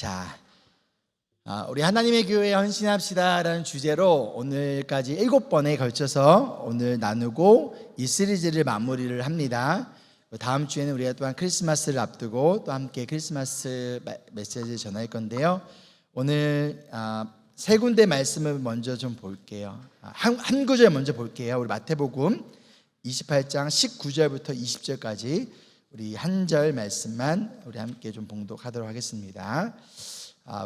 자, 우리 하나님의 교회에 헌신합시다라는 주제로 오늘까지 7번에 걸쳐서 오늘 나누고 이 시리즈를 마무리를 합니다. 다음 주에는 우리가 또한 크리스마스를 앞두고 또 함께 크리스마스 메시지를 전할 건데요. 오늘 세 군데 말씀을 먼저 좀 볼게요. 한 구절 먼저 볼게요. 우리 마태복음 28장 19절부터 20절까지 우리 한 절 말씀만 우리 함께 좀 봉독하도록 하겠습니다.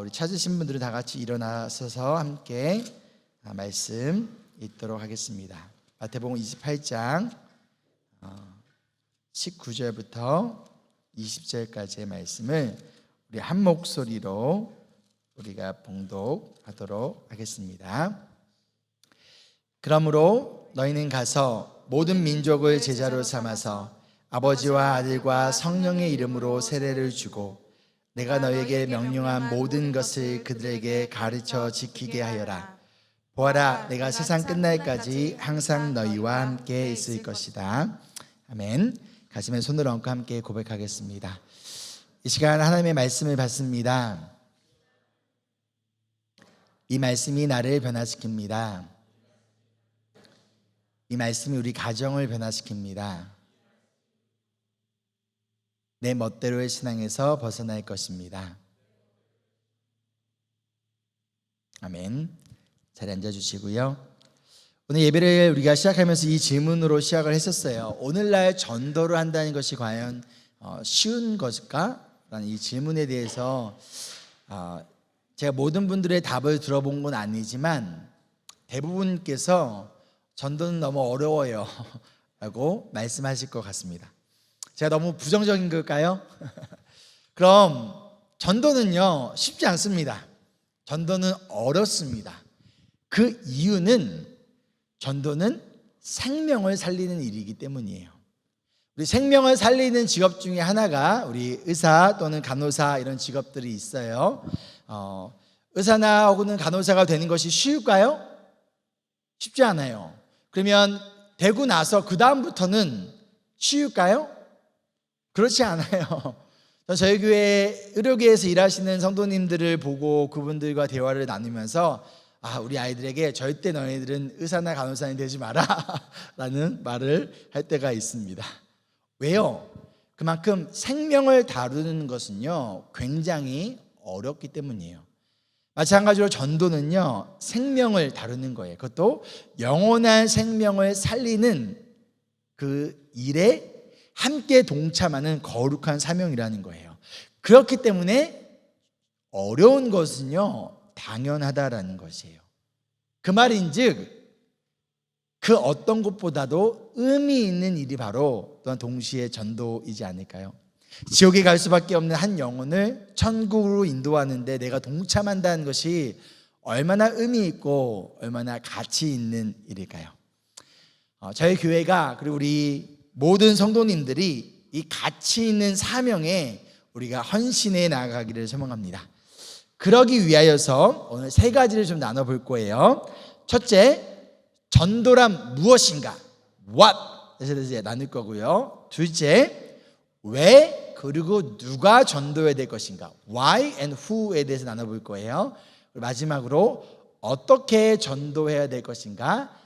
우리 찾으신 분들은 다 같이 일어나셔서 함께 말씀 읽도록 하겠습니다. 마태복음 28장 19절부터 20절까지의 말씀을 우리 한 목소리로 우리가 봉독하도록 하겠습니다. 그러므로 너희는 가서 모든 민족을 제자로 삼아서 아버지와 아들과 성령의 이름으로 세례를 주고 내가 너희에게 명령한 모든 것을 그들에게 가르쳐 지키게 하여라. 보아라, 내가 세상 끝날까지 항상 너희와 함께 있을 것이다. 아멘. 가슴에 손을 얹고 함께 고백하겠습니다. 이 시간 하나님의 말씀을 받습니다. 이 말씀이 나를 변화시킵니다. 이 말씀이 우리 가정을 변화시킵니다. 내 멋대로의 신앙에서 벗어날 것입니다. 아멘. 자리에 앉아주시고요. 오늘 예배를 우리가 시작하면서 이 질문으로 시작을 했었어요. 오늘날 전도를 한다는 것이 과연 쉬운 것일까? 라는 이 질문에 대해서 제가 모든 분들의 답을 들어본 건 아니지만 대부분께서 전도는 너무 어려워요 라고 말씀하실 것 같습니다. 제가 너무 부정적인 걸까요? 그럼 전도는요 쉽지 않습니다. 전도는 어렵습니다. 그 이유는 전도는 생명을 살리는 일이기 때문이에요. 우리 생명을 살리는 직업 중에 하나가 우리 의사 또는 간호사 이런 직업들이 있어요. 의사나 혹은 간호사가 되는 것이 쉬울까요? 쉽지 않아요. 그러면 되고 나서 그 다음부터는 쉬울까요? 그렇지 않아요. 저희 교회 의료계에서 일하시는 성도님들을 보고 그분들과 대화를 나누면서 우리 아이들에게 절대 너희들은 의사나 간호사는 되지 마라 라는 말을 할 때가 있습니다. 왜요? 그만큼 생명을 다루는 것은요 굉장히 어렵기 때문이에요. 마찬가지로 전도는요 생명을 다루는 거예요. 그것도 영원한 생명을 살리는 그 일에 함께 동참하는 거룩한 사명이라는 거예요. 그렇기 때문에 어려운 것은요 당연하다라는 것이에요. 그 말인즉 그 어떤 것보다도 의미 있는 일이 바로 또한 동시에 전도이지 않을까요? 지옥에 갈 수밖에 없는 한 영혼을 천국으로 인도하는데 내가 동참한다는 것이 얼마나 의미 있고 얼마나 가치 있는 일일까요? 저희 교회가 그리고 우리 모든 성도님들이 이 가치 있는 사명에 우리가 헌신해 나가기를 소망합니다. 그러기 위하여서 오늘 세 가지를 좀 나눠볼 거예요. 첫째, 전도란 무엇인가? What? 에 대해서 나눌 거고요. 둘째, 왜 그리고 누가 전도해야 될 것인가? Why and who에 대해서 나눠볼 거예요. 그리고 마지막으로 어떻게 전도해야 될 것인가?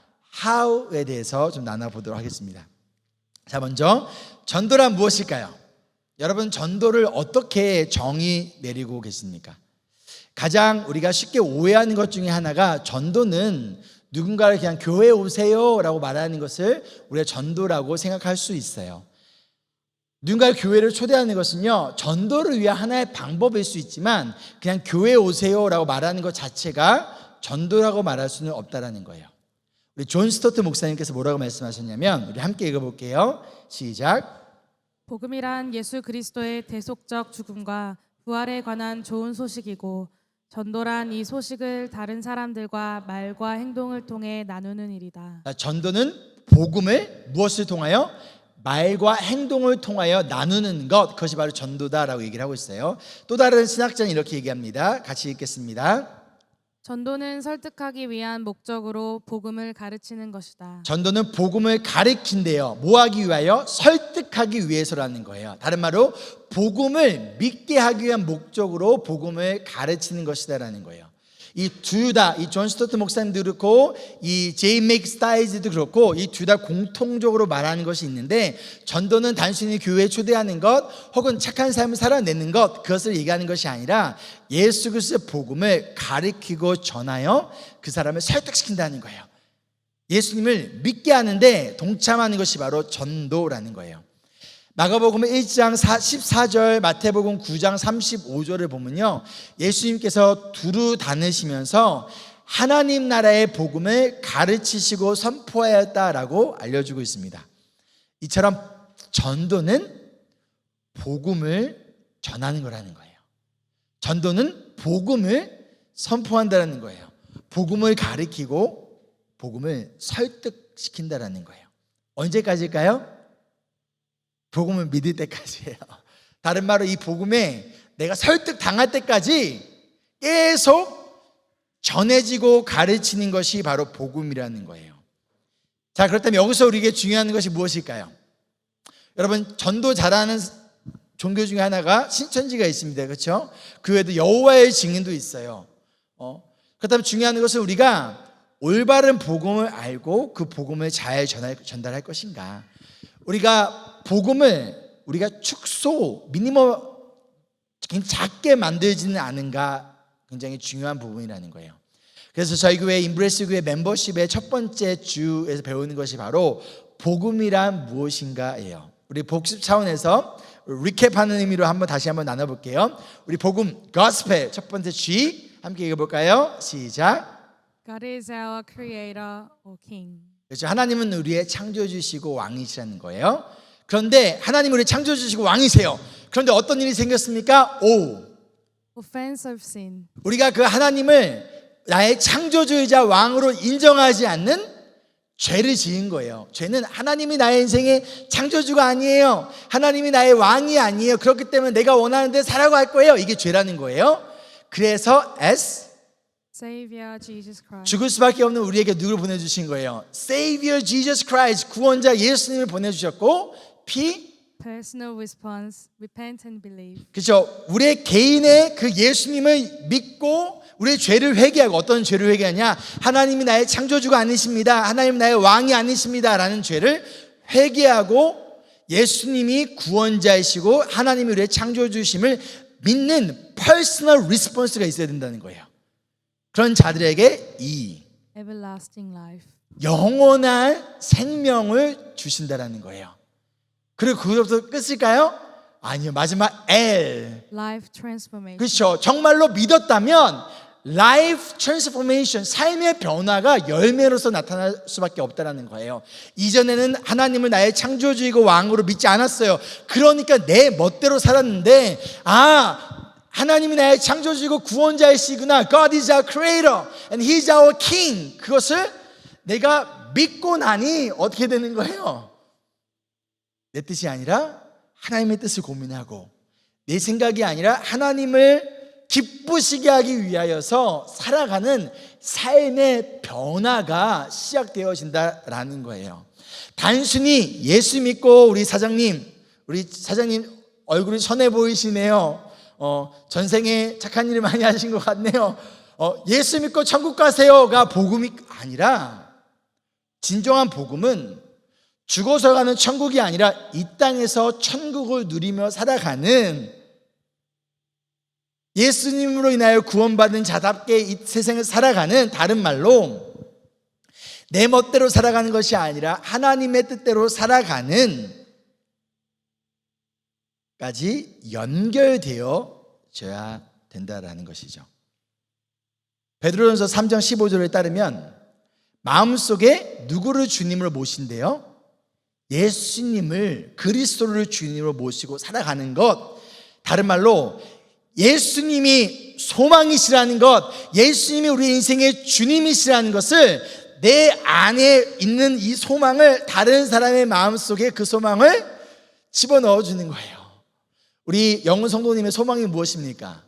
How에 대해서 좀 나눠보도록 하겠습니다. 자, 먼저 전도란 무엇일까요? 여러분, 전도를 어떻게 정의 내리고 계십니까? 가장 우리가 쉽게 오해하는 것 중에 하나가 전도는 누군가를 그냥 교회에 오세요 라고 말하는 것을 우리가 전도라고 생각할 수 있어요. 누군가를 교회를 초대하는 것은요 전도를 위한 하나의 방법일 수 있지만 그냥 교회에 오세요 라고 말하는 것 자체가 전도라고 말할 수는 없다는 거예요. 우리 존 스토트 목사님께서 뭐라고 말씀하셨냐면 우리 함께 읽어볼게요. 시작. 복음이란 예수 그리스도의 대속적 죽음과 부활에 관한 좋은 소식이고 전도란 이 소식을 다른 사람들과 말과 행동을 통해 나누는 일이다. 전도는 복음을 무엇을 통하여? 말과 행동을 통하여 나누는 것, 그것이 바로 전도다라고 얘기를 하고 있어요. 또 다른 신학자는 이렇게 얘기합니다. 같이 읽겠습니다. 전도는 설득하기 위한 목적으로 복음을 가르치는 것이다. 전도는 복음을 가르친대요. 뭐 하기 위하여? 설득하기 위해서라는 거예요. 다른 말로 복음을 믿게 하기 위한 목적으로 복음을 가르치는 것이다라는 거예요. 이 둘 다, 이 존 스토트 목사님도 그렇고 이 제이 맥 스타이즈도 그렇고 이 둘 다 공통적으로 말하는 것이 있는데, 전도는 단순히 교회에 초대하는 것 혹은 착한 삶을 살아내는 것, 그것을 얘기하는 것이 아니라 예수 그리스도의 복음을 가르치고 전하여 그 사람을 설득시킨다는 거예요. 예수님을 믿게 하는데 동참하는 것이 바로 전도라는 거예요. 마가복음 1장 14절, 마태복음 9장 35절을 보면요, 예수님께서 두루 다니시면서 하나님 나라의 복음을 가르치시고 선포하였다라고 알려주고 있습니다. 이처럼 전도는 복음을 전하는 거라는 거예요. 전도는 복음을 선포한다는 거예요. 복음을 가르치고 복음을 설득시킨다는 거예요. 언제까지일까요? 복음을 믿을 때까지예요. 다른 말로 이 복음에 내가 설득당할 때까지 계속 전해지고 가르치는 것이 바로 복음이라는 거예요. 자, 그렇다면 여기서 우리에게 중요한 것이 무엇일까요? 여러분, 전도 잘하는 종교 중에 하나가 신천지가 있습니다. 그렇죠? 그 외에도 여호와의 증인도 있어요. 그렇다면 중요한 것은 우리가 올바른 복음을 알고 그 복음을 잘 전달할 것인가. 우리가 복음을 우리가 축소, 미니멈 작게 만들지는 않은가, 굉장히 중요한 부분이라는 거예요. 그래서 저희 교회 임브레스 교회 멤버십의 첫 번째 주에서 배우는 것이 바로 복음이란 무엇인가예요. 우리 복습 차원에서 리캡하는 의미로 다시 한번 나눠볼게요. 우리 복음, gospel 첫 번째 G 함께 읽어볼까요? 시작. God is our creator or king. 그렇죠. 하나님은 우리의 창조주시고 왕이시라는 거예요. 그런데 하나님은 우리 창조주시고 왕이세요. 그런데 어떤 일이 생겼습니까? Offense of sin. 우리가 그 하나님을 나의 창조주이자 왕으로 인정하지 않는 죄를 지은 거예요. 죄는 하나님이 나의 인생의 창조주가 아니에요. 하나님이 나의 왕이 아니에요. 그렇기 때문에 내가 원하는 데 살아갈 거예요. 이게 죄라는 거예요. 그래서 S, Savior Jesus Christ. 죽을 수밖에 없는 우리에게 누구를 보내주신 거예요? Savior Jesus Christ, 구원자 예수님을 보내주셨고, P, Personal response, repent and believe. 그렇죠. 우리의 개인의 그 예수님을 믿고 우리의 죄를 회개하고, 어떤 죄를 회개하냐? 하나님이 나의 창조주가 아니십니다, 하나님이 나의 왕이 아니십니다 라는 죄를 회개하고 예수님이 구원자이시고 하나님이 우리의 창조주심을 믿는 퍼스널 리스폰스가 있어야 된다는 거예요. 그런 자들에게 이 Everlasting life. 영원한 생명을 주신다라는 거예요. 그리고 그것부터 끝일까요? 아니요, 마지막 L. Life transformation. 그렇죠. 정말로 믿었다면 라이프 트랜스포메이션, 삶의 변화가 열매로서 나타날 수밖에 없다라는 거예요. 이전에는 하나님을 나의 창조주이고 왕으로 믿지 않았어요. 그러니까 내 멋대로 살았는데, 하나님이 나의 창조주이고 구원자이시구나, God is our creator and He is our king, 그것을 내가 믿고 나니 어떻게 되는 거예요? 내 뜻이 아니라 하나님의 뜻을 고민하고, 내 생각이 아니라 하나님을 기쁘시게 하기 위하여서 살아가는 삶의 변화가 시작되어진다라는 거예요. 단순히 예수 믿고 우리 사장님 얼굴이 선해 보이시네요. 전생에 착한 일을 많이 하신 것 같네요. 예수 믿고 천국 가세요가 복음이 아니라, 진정한 복음은 죽어서 가는 천국이 아니라 이 땅에서 천국을 누리며 살아가는, 예수님으로 인하여 구원받은 자답게 이 세상을 살아가는, 다른 말로 내 멋대로 살아가는 것이 아니라 하나님의 뜻대로 살아가는 까지 연결되어져야 된다라는 것이죠. 베드로전서 3장 15절에 따르면 마음속에 누구를 주님으로 모신대요? 예수님을, 그리스도를 주님으로 모시고 살아가는 것, 다른 말로 예수님이 소망이시라는 것, 예수님이 우리 인생의 주님이시라는 것을, 내 안에 있는 이 소망을 다른 사람의 마음속에 그 소망을 집어넣어 주는 거예요. 우리 영훈 성도님의 소망이 무엇입니까?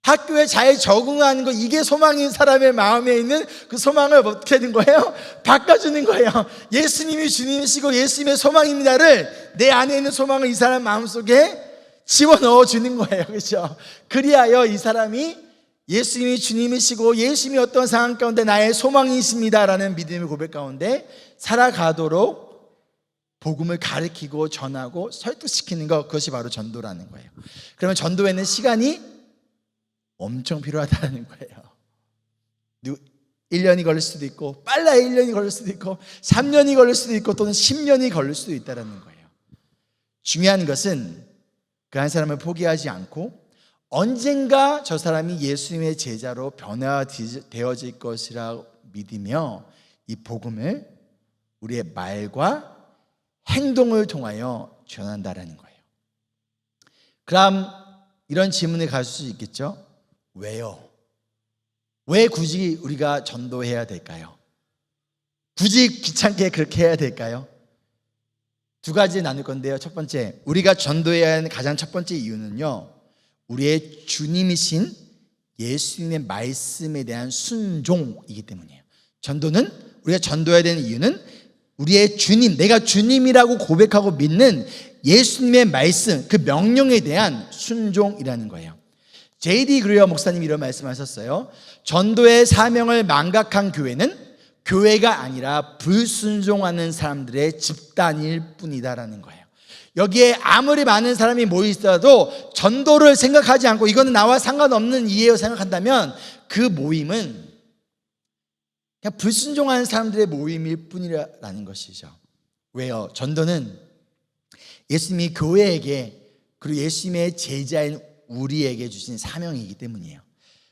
학교에 잘 적응하는 거, 이게 소망인 사람의 마음에 있는 그 소망을 어떻게 하는 거예요? 바꿔주는 거예요. 예수님이 주님이시고 예수님의 소망입니다를, 내 안에 있는 소망을 이 사람 마음속에 집어넣어 주는 거예요. 그렇죠? 그리하여 이 사람이 예수님이 주님이시고 예수님이 어떤 상황 가운데 나의 소망이십니다라는 믿음의 고백 가운데 살아가도록 복음을 가르치고 전하고 설득시키는 것, 그것이 바로 전도라는 거예요. 그러면 전도에는 시간이 엄청 필요하다는 거예요. 1년이 걸릴 수도 있고, 빨라야 1년이 걸릴 수도 있고, 3년이 걸릴 수도 있고, 또는 10년이 걸릴 수도 있다는 거예요. 중요한 것은 그 한 사람을 포기하지 않고 언젠가 저 사람이 예수님의 제자로 변화되어질 것이라 믿으며 이 복음을 우리의 말과 행동을 통하여 전한다라는 거예요. 그럼 이런 질문을 가질 수 있겠죠? 왜요? 왜 굳이 우리가 전도해야 될까요? 굳이 귀찮게 그렇게 해야 될까요? 두 가지 나눌 건데요. 첫 번째, 우리가 전도해야 하는 가장 첫 번째 이유는요, 우리의 주님이신 예수님의 말씀에 대한 순종이기 때문이에요. 전도는, 우리가 전도해야 되는 이유는 우리의 주님, 내가 주님이라고 고백하고 믿는 예수님의 말씀, 그 명령에 대한 순종이라는 거예요. J.D. 그리어 목사님이 이런 말씀하셨어요. 전도의 사명을 망각한 교회는 교회가 아니라 불순종하는 사람들의 집단일 뿐이다라는 거예요. 여기에 아무리 많은 사람이 모여 있어도 전도를 생각하지 않고 이거는 나와 상관없는 이해로 생각한다면 그 모임은 그냥 불순종하는 사람들의 모임일 뿐이라는 것이죠. 왜요? 전도는 예수님이 교회에게, 그리고 예수님의 제자인 우리에게 주신 사명이기 때문이에요.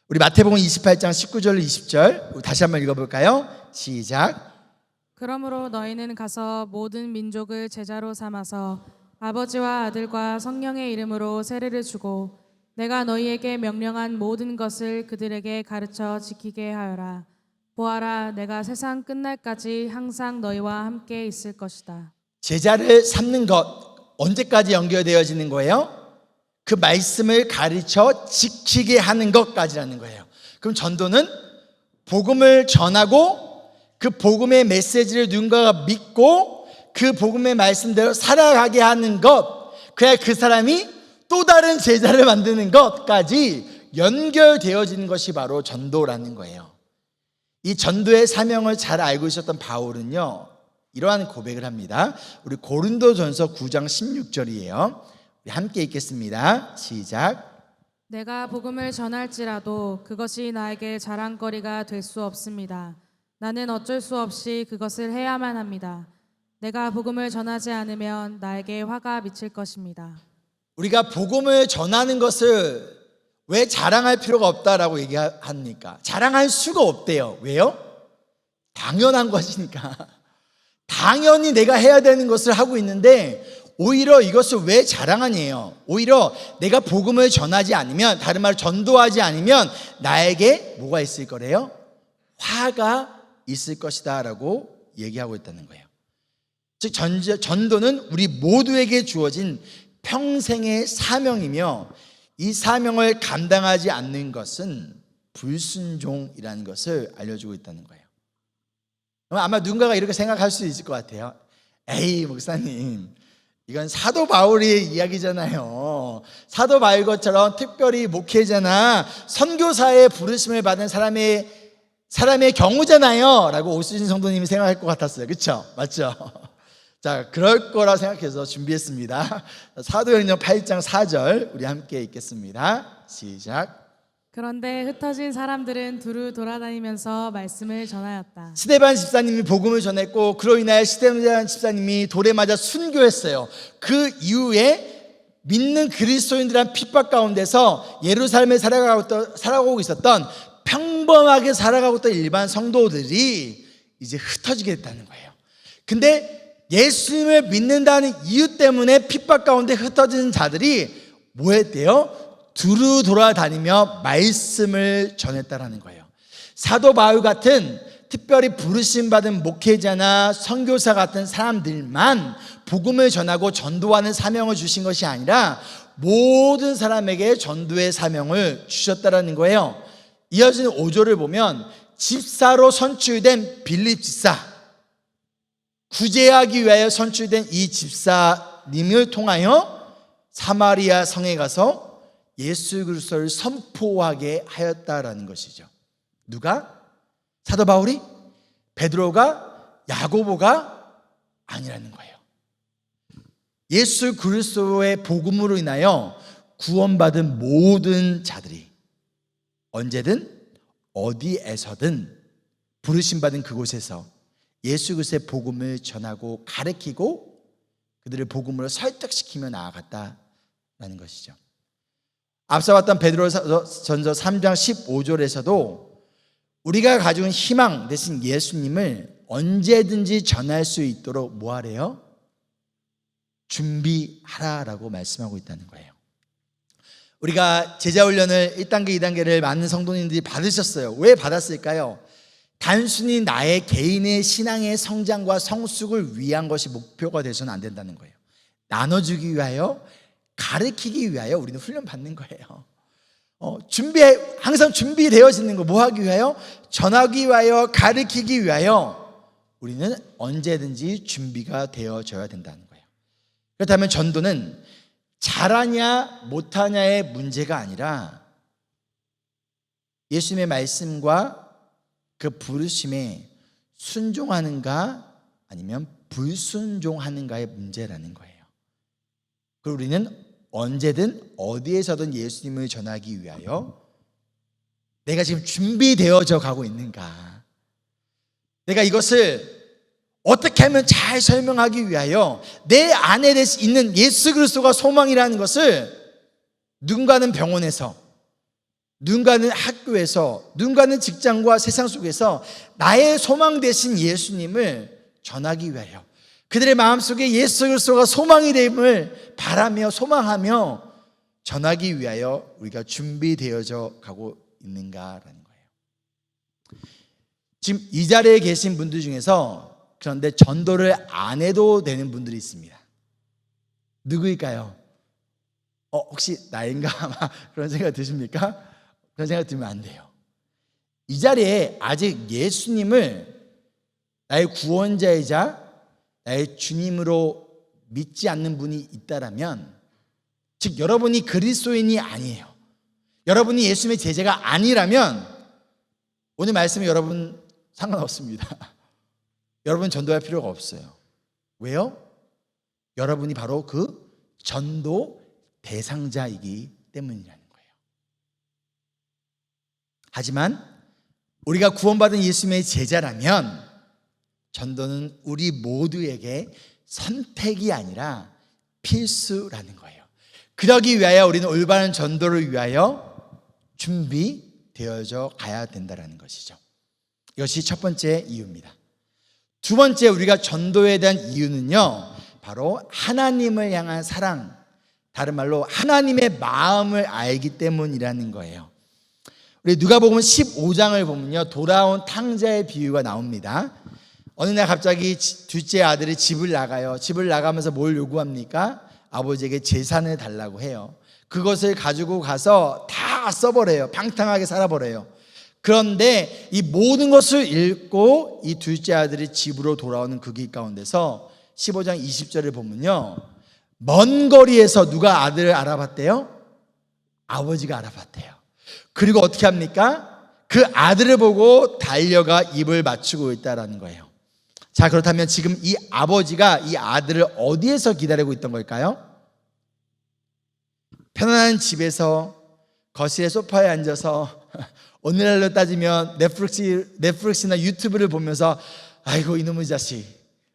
우리 마태복음 28장 19절 20절 다시 한번 읽어볼까요? 시작. 그러므로 너희는 가서 모든 민족을 제자로 삼아서 아버지와 아들과 성령의 이름으로 세례를 주고 내가 너희에게 명령한 모든 것을 그들에게 가르쳐 지키게 하여라. 보아라, 내가 세상 끝날까지 항상 너희와 함께 있을 것이다. 제자를 삼는 것, 언제까지 연결되어지는 거예요? 그 말씀을 가르쳐 지키게 하는 것까지라는 거예요. 그럼 전도는 복음을 전하고 그 복음의 메시지를 누군가가 믿고 그 복음의 말씀대로 살아가게 하는 것, 그래야 그 사람이 또 다른 제자를 만드는 것까지 연결되어지는 것이 바로 전도라는 거예요. 이 전도의 사명을 잘 알고 있었던 바울은요, 이러한 고백을 합니다. 우리 고린도전서 9장 16절이에요. 우리 함께 읽겠습니다. 시작. 내가 복음을 전할지라도 그것이 나에게 자랑거리가 될 수 없습니다. 나는 어쩔 수 없이 그것을 해야만 합니다. 내가 복음을 전하지 않으면 나에게 화가 미칠 것입니다. 우리가 복음을 전하는 것을 왜 자랑할 필요가 없다라고 얘기합니까? 자랑할 수가 없대요. 왜요? 당연한 것이니까. 당연히 내가 해야 되는 것을 하고 있는데 오히려 이것을 왜 자랑하니에요? 오히려 내가 복음을 전하지 않으면, 다른 말로 전도하지 않으면 나에게 뭐가 있을 거래요? 화가 있을 것이다 라고 얘기하고 있다는 거예요. 즉 전도는 우리 모두에게 주어진 평생의 사명이며 이 사명을 감당하지 않는 것은 불순종이라는 것을 알려주고 있다는 거예요. 아마 누군가가 이렇게 생각할 수 있을 것 같아요. 에이 목사님, 이건 사도 바울의 이야기잖아요. 사도 바울 것처럼 특별히 목회자나 선교사의 부르심을 받은 사람의 경우잖아요 라고 오수진 성도님이 생각할 것 같았어요. 그렇죠? 맞죠? 자, 그럴 거라 생각해서 준비했습니다. 사도행전 8장 4절 우리 함께 읽겠습니다. 시작. 그런데 흩어진 사람들은 두루 돌아다니면서 말씀을 전하였다. 스데반 집사님이 복음을 전했고 그로 인하여 스데반 집사님이 돌에 맞아 순교했어요. 그 이후에 믿는 그리스도인들한 핍박 가운데서 예루살렘에 살아가고 있었던, 평범하게 살아가고 있던 일반 성도들이 이제 흩어지게 됐다는 거예요. 근데 예수님을 믿는다는 이유 때문에 핍박 가운데 흩어지는 자들이 뭐 했대요? 두루 돌아다니며 말씀을 전했다라는 거예요. 사도 바울 같은 특별히 부르심 받은 목회자나 선교사 같은 사람들만 복음을 전하고 전도하는 사명을 주신 것이 아니라 모든 사람에게 전도의 사명을 주셨다라는 거예요. 이어지는 5절을 보면 집사로 선출된 빌립 집사, 구제하기 위하여 선출된 이 집사님을 통하여 사마리아 성에 가서 예수 그리스도를 선포하게 하였다라는 것이죠. 누가? 사도 바울이? 베드로가? 야고보가? 아니라는 거예요. 예수 그리스도의 복음으로 인하여 구원받은 모든 자들이 언제든 어디에서든 부르심받은 그곳에서 예수 그리스도의 복음을 전하고 가르치고 그들을 복음으로 설득시키며 나아갔다라는 것이죠. 앞서 봤던 베드로전서 3장 15절에서도 우리가 가지고 있는 희망 대신 예수님을 언제든지 전할 수 있도록 뭐 하래요? 준비하라라고 말씀하고 있다는 거예요. 우리가 제자훈련을 1단계, 2단계를 많은 성도님들이 받으셨어요. 왜 받았을까요? 단순히 나의 개인의 신앙의 성장과 성숙을 위한 것이 목표가 되서는 안 된다는 거예요. 나눠주기 위하여, 가르치기 위하여 우리는 훈련 받는 거예요. 항상 준비되어지는 거 뭐 하기 위하여? 전하기 위하여, 가르치기 위하여 우리는 언제든지 준비가 되어져야 된다는 거예요. 그렇다면 전도는 잘하냐 못하냐의 문제가 아니라 예수님의 말씀과 그 부르심에 순종하는가 아니면 불순종하는가의 문제라는 거예요. 그리고 우리는 언제든 어디에서든 예수님을 전하기 위하여 내가 지금 준비되어져 가고 있는가, 내가 이것을 어떻게 하면 잘 설명하기 위하여 내 안에 있는 예수 그리스도가 소망이라는 것을 누군가는 병원에서, 누군가는 학교에서, 누군가는 직장과 세상 속에서 나의 소망 되신 예수님을 전하기 위하여 그들의 마음속에 예수 그리스도가 소망이 됨을 바라며 소망하며 전하기 위하여 우리가 준비되어져 가고 있는가라는 거예요. 지금 이 자리에 계신 분들 중에서 그런데 전도를 안 해도 되는 분들이 있습니다. 누구일까요? 혹시 나인가? 그런 생각 드십니까? 그런 생각 들면 안 돼요. 이 자리에 아직 예수님을 나의 구원자이자 나의 주님으로 믿지 않는 분이 있다라면, 즉 여러분이 그리스도인이 아니에요, 여러분이 예수님의 제자가 아니라면 오늘 말씀에 여러분 상관없습니다. 여러분 전도할 필요가 없어요. 왜요? 여러분이 바로 그 전도 대상자이기 때문이라는 거예요. 하지만 우리가 구원받은 예수님의 제자라면 전도는 우리 모두에게 선택이 아니라 필수라는 거예요. 그러기 위하여 우리는 올바른 전도를 위하여 준비되어져 가야 된다는 것이죠. 이것이 첫 번째 이유입니다. 두 번째, 우리가 전도에 대한 이유는요, 바로 하나님을 향한 사랑, 다른 말로 하나님의 마음을 알기 때문이라는 거예요. 우리 누가복음 15장을 보면요, 돌아온 탕자의 비유가 나옵니다. 어느 날 갑자기 둘째 아들이 집을 나가요. 집을 나가면서 뭘 요구합니까? 아버지에게 재산을 달라고 해요. 그것을 가지고 가서 다 써버려요. 방탕하게 살아버려요. 그런데 이 모든 것을 잃고 이 둘째 아들이 집으로 돌아오는 그 길 가운데서 15장 20절을 보면요, 먼 거리에서 누가 아들을 알아봤대요? 아버지가 알아봤대요. 그리고 어떻게 합니까? 그 아들을 보고 달려가 입을 맞추고 있다라는 거예요. 자, 그렇다면 지금 이 아버지가 이 아들을 어디에서 기다리고 있던 걸까요? 편안한 집에서 거실에 소파에 앉아서 오늘날로 따지면 넷플릭스나 유튜브를 보면서 아이고 이놈의 자식,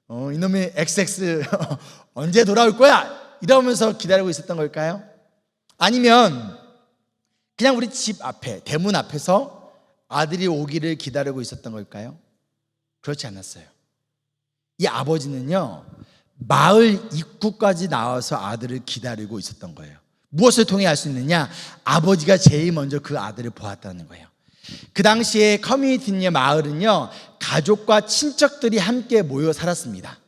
이놈의 XX 언제 돌아올 거야? 이러면서 기다리고 있었던 걸까요? 아니면 그냥 우리 집 앞에, 대문 앞에서 아들이 오기를 기다리고 있었던 걸까요? 그렇지 않았어요. 이 아버지는요, 마을 입구까지 나와서 아들을 기다리고 있었던 거예요. 무엇을 통해 알 수 있느냐? 아버지가 제일 먼저 그 아들을 보았다는 거예요. 그 당시에 커뮤니티냐 마을은요, 가족과 친척들이 함께 모여 살았습니다.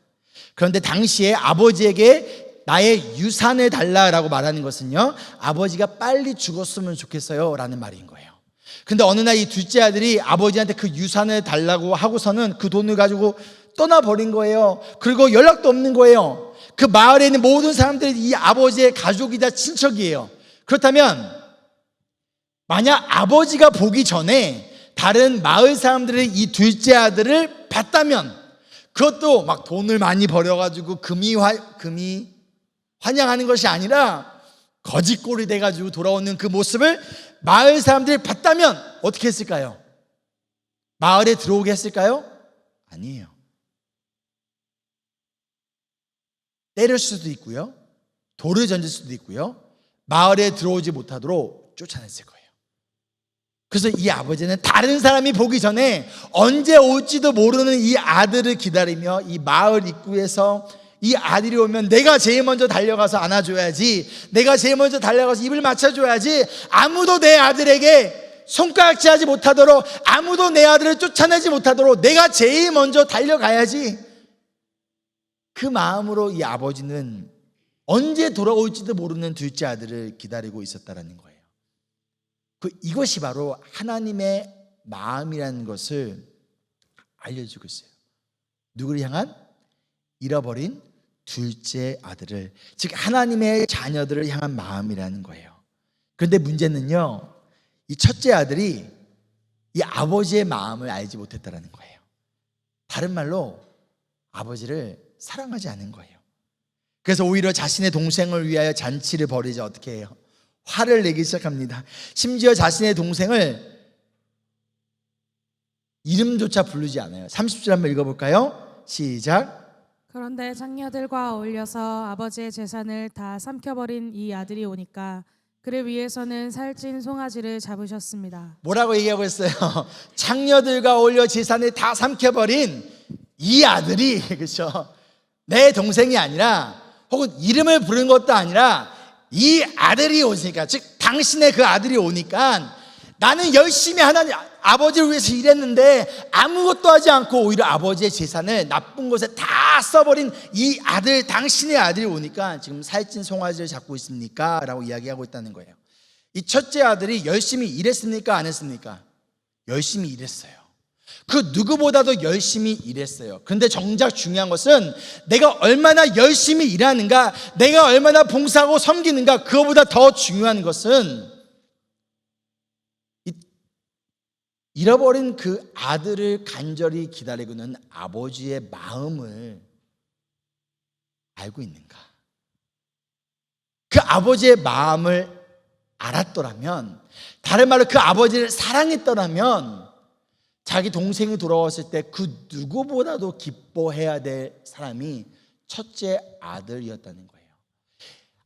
그런데 당시에 아버지에게 나의 유산을 달라라고 말하는 것은요, 아버지가 빨리 죽었으면 좋겠어요 라는 말인 거예요. 근데 어느 날 이 둘째 아들이 아버지한테 그 유산을 달라고 하고서는 그 돈을 가지고 떠나버린 거예요. 그리고 연락도 없는 거예요. 그 마을에 있는 모든 사람들이 이 아버지의 가족이다, 친척이에요. 그렇다면 만약 아버지가 보기 전에 다른 마을 사람들이 이 둘째 아들을 봤다면, 그것도 막 돈을 많이 벌여가지고 금이 환영하는 것이 아니라 거짓골이 돼가지고 돌아오는 그 모습을 마을 사람들이 봤다면 어떻게 했을까요? 마을에 들어오게 했을까요? 아니에요. 때릴 수도 있고요, 돌을 던질 수도 있고요, 마을에 들어오지 못하도록 쫓아냈을 거예요. 그래서 이 아버지는 다른 사람이 보기 전에 언제 올지도 모르는 이 아들을 기다리며 이 마을 입구에서 이 아들이 오면 내가 제일 먼저 달려가서 안아줘야지, 내가 제일 먼저 달려가서 입을 맞춰줘야지, 아무도 내 아들에게 손가락질하지 못하도록, 아무도 내 아들을 쫓아내지 못하도록 내가 제일 먼저 달려가야지, 그 마음으로 이 아버지는 언제 돌아올지도 모르는 둘째 아들을 기다리고 있었다라는 거예요. 이것이 바로 하나님의 마음이라는 것을 알려주고 있어요. 누구를 향한? 잃어버린 둘째 아들을, 즉 하나님의 자녀들을 향한 마음이라는 거예요. 그런데 문제는요, 이 첫째 아들이 이 아버지의 마음을 알지 못했다라는 거예요. 다른 말로 아버지를 사랑하지 않은 거예요. 그래서 오히려 자신의 동생을 위하여 잔치를 벌이자 어떻게 해요? 화를 내기 시작합니다. 심지어 자신의 동생을 이름조차 부르지 않아요. 30절 한번 읽어볼까요? 시작. 그런데 장녀들과 어울려서 아버지의 재산을 다 삼켜버린 이 아들이 오니까 그를 위해서는 살찐 송아지를 잡으셨습니다. 뭐라고 얘기하고 있어요? 장녀들과 어울려 재산을 다 삼켜버린 이 아들이, 그렇죠? 내 동생이 아니라, 혹은 이름을 부른 것도 아니라 이 아들이 오니까, 즉 당신의 그 아들이 오니까 나는 열심히 하나님 아버지를 위해서 일했는데 아무것도 하지 않고 오히려 아버지의 재산을 나쁜 곳에 다 써버린 이 아들, 당신의 아들이 오니까 지금 살찐 송아지를 잡고 있습니까? 라고 이야기하고 있다는 거예요. 이 첫째 아들이 열심히 일했습니까? 안 했습니까? 열심히 일했어요. 그 누구보다도 열심히 일했어요. 그런데 정작 중요한 것은 내가 얼마나 열심히 일하는가, 내가 얼마나 봉사하고 섬기는가, 그거보다 더 중요한 것은 잃어버린 그 아들을 간절히 기다리고 있는 아버지의 마음을 알고 있는가. 그 아버지의 마음을 알았더라면, 다른 말로 그 아버지를 사랑했더라면 자기 동생이 돌아왔을 때 그 누구보다도 기뻐해야 될 사람이 첫째 아들이었다는 거예요.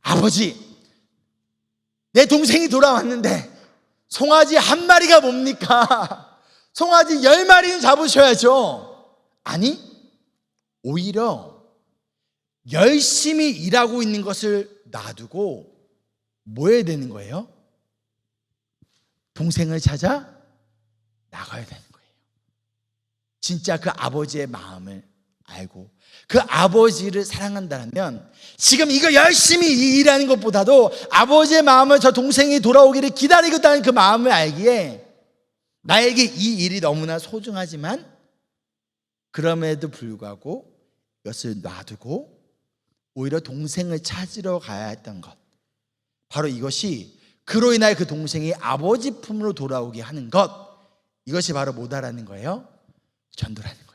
아버지, 내 동생이 돌아왔는데 송아지 한 마리가 뭡니까? 송아지 10마리는 잡으셔야죠. 아니, 오히려 열심히 일하고 있는 것을 놔두고 뭐 해야 되는 거예요? 동생을 찾아 나가야 되는 거예요. 진짜 그 아버지의 마음을 알고 그 아버지를 사랑한다면 지금 이거 열심히 일하는 것보다도 아버지의 마음을, 저 동생이 돌아오기를 기다리고 있다는 그 마음을 알기에 나에게 이 일이 너무나 소중하지만 그럼에도 불구하고 이것을 놔두고 오히려 동생을 찾으러 가야 했던 것, 바로 이것이 그로 인하여 그 동생이 아버지 품으로 돌아오게 하는 것, 이것이 바로 뭐다라는 거예요? 전도라는 거예요.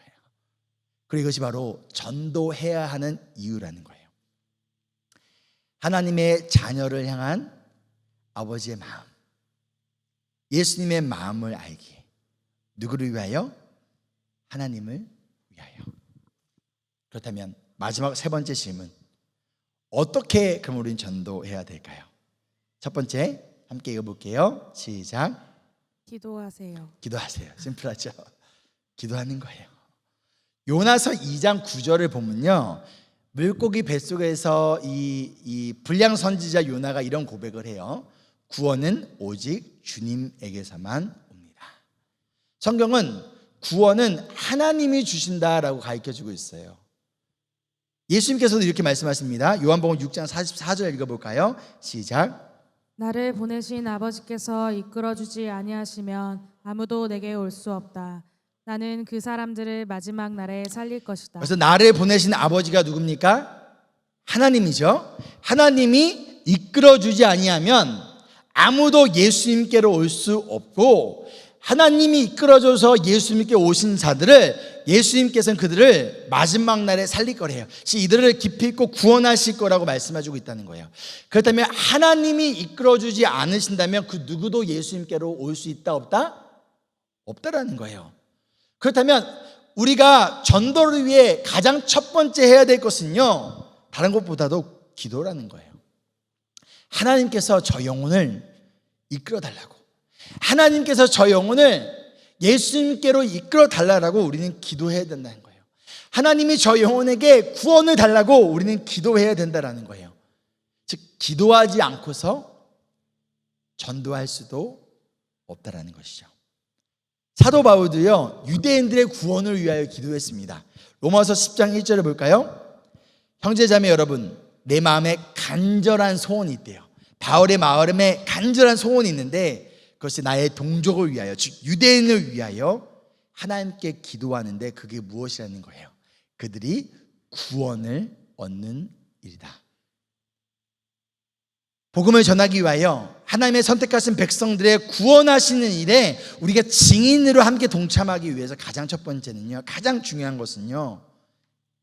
그리고 이것이 바로 전도해야 하는 이유라는 거예요. 하나님의 자녀를 향한 아버지의 마음, 예수님의 마음을 알기에 누구를 위하여? 하나님을 위하여. 그렇다면 마지막 세 번째 질문, 어떻게 그럼 우리는 전도해야 될까요? 첫 번째 함께 읽어볼게요. 시작. 기도하세요. 기도하세요. 심플하죠? 기도하는 거예요. 요나서 2장 9절을 보면요, 물고기 뱃속에서 이 불량 선지자 요나가 이런 고백을 해요. 구원은 오직 주님에게서만 옵니다. 성경은 구원은 하나님이 주신다라고 가르쳐주고 있어요. 예수님께서도 이렇게 말씀하십니다. 요한복음 6장 44절 읽어볼까요? 시작. 나를 보내신 아버지께서 이끌어주지 아니하시면 아무도 내게 올 수 없다. 나는 그 사람들을 마지막 날에 살릴 것이다. 그래서 나를 보내신 아버지가 누굽니까? 하나님이죠. 하나님이 이끌어주지 아니하면 아무도 예수님께로 올 수 없고, 하나님이 이끌어줘서 예수님께 오신 자들을 예수님께서는 그들을 마지막 날에 살릴 거래요. 이들을 깊이 있고 구원하실 거라고 말씀해주고 있다는 거예요. 그렇다면 하나님이 이끌어주지 않으신다면 그 누구도 예수님께로 올 수 있다 없다? 없다라는 거예요. 그렇다면 우리가 전도를 위해 가장 첫 번째 해야 될 것은요, 다른 것보다도 기도라는 거예요. 하나님께서 저 영혼을 이끌어 달라고, 하나님께서 저 영혼을 예수님께로 이끌어 달라고 우리는 기도해야 된다는 거예요. 하나님이 저 영혼에게 구원을 달라고 우리는 기도해야 된다는 거예요. 즉 기도하지 않고서 전도할 수도 없다라는 것이죠. 사도 바울도요, 유대인들의 구원을 위하여 기도했습니다. 로마서 10장 1절을 볼까요? 형제자매 여러분, 내 마음에 간절한 소원이 있대요. 바울의 마음에 간절한 소원이 있는데 그것이 나의 동족을 위하여, 즉 유대인을 위하여 하나님께 기도하는데 그게 무엇이라는 거예요? 그들이 구원을 얻는 일이다. 복음을 전하기 위하여 하나님의 선택하신 백성들의 구원하시는 일에 우리가 증인으로 함께 동참하기 위해서 가장 첫 번째는요, 가장 중요한 것은요,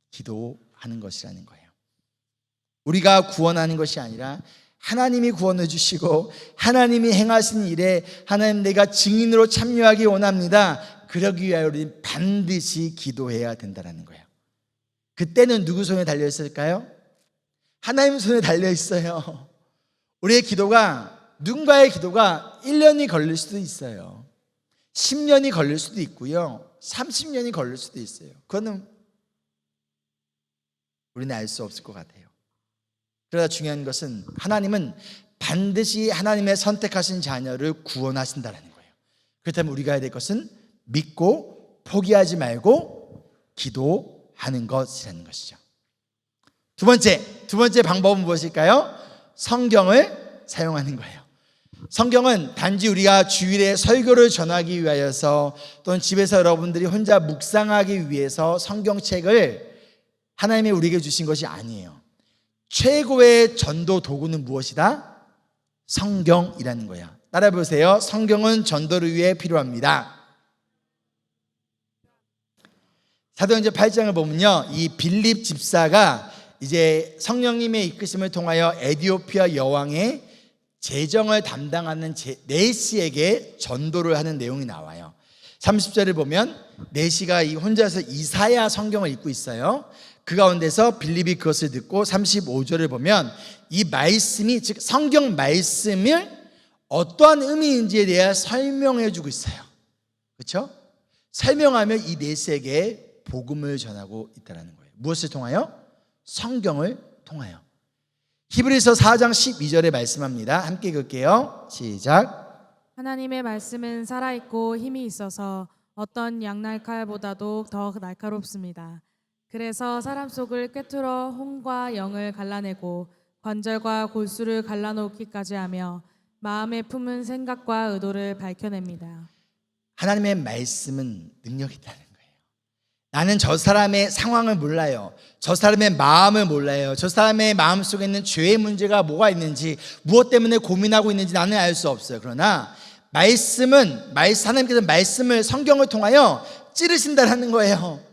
기도하는 것이라는 거예요. 우리가 구원하는 것이 아니라 하나님이 구원해 주시고 하나님이 행하신 일에 하나님 내가 증인으로 참여하기 원합니다. 그러기 위하여 우리는 반드시 기도해야 된다는 거예요. 그때는 누구 손에 달려 있을까요? 하나님 손에 달려 있어요. 우리의 기도가, 누군가의 기도가 1년이 걸릴 수도 있어요. 10년이 걸릴 수도 있고요. 30년이 걸릴 수도 있어요. 그거는 우리는 알 수 없을 것 같아요. 그러나 중요한 것은 하나님은 반드시 하나님의 선택하신 자녀를 구원하신다는 거예요. 그렇다면 우리가 해야 될 것은 믿고 포기하지 말고 기도하는 것이라는 것이죠. 두 번째 방법은 무엇일까요? 성경을 사용하는 거예요. 성경은 단지 우리가 주일에 설교를 전하기 위하여서 또는 집에서 여러분들이 혼자 묵상하기 위해서 성경책을 하나님이 우리에게 주신 것이 아니에요. 최고의 전도 도구는 무엇이다? 성경이라는 거예요. 따라 보세요. 성경은 전도를 위해 필요합니다. 사도행전 8장을 보면요, 이 빌립 집사가 이제 성령님의 이끄심을 통하여 에티오피아 여왕의 재정을 담당하는 네시에게 전도를 하는 내용이 나와요. 30절을 보면 네시가 혼자서 이사야 성경을 읽고 있어요. 그 가운데서 빌립이 그것을 듣고 35절을 보면 이 말씀이, 즉 성경 말씀을 어떠한 의미인지에 대해 설명해 주고 있어요. 그렇죠? 설명하며 이 네시에게 복음을 전하고 있다는 거예요. 무엇을 통하여? 성경을 통하여. 히브리서 4장 12절에 말씀합니다. 함께 읽을게요. 시작. 하나님의 말씀은 살아있고 힘이 있어서 어떤 양날칼보다도 더 날카롭습니다. 그래서 사람 속을 꿰뚫어 혼과 영을 갈라내고 관절과 골수를 갈라놓기까지 하며 마음에 품은 생각과 의도를 밝혀냅니다. 하나님의 말씀은 능력이 있다는 거예요. 나는 저 사람의 상황을 몰라요. 저 사람의 마음을 몰라요. 저 사람의 마음 속에 있는 죄의 문제가 뭐가 있는지, 무엇 때문에 고민하고 있는지 나는 알 수 없어요. 그러나 하나님께서 말씀을 성경을 통하여 찌르신다는 거예요.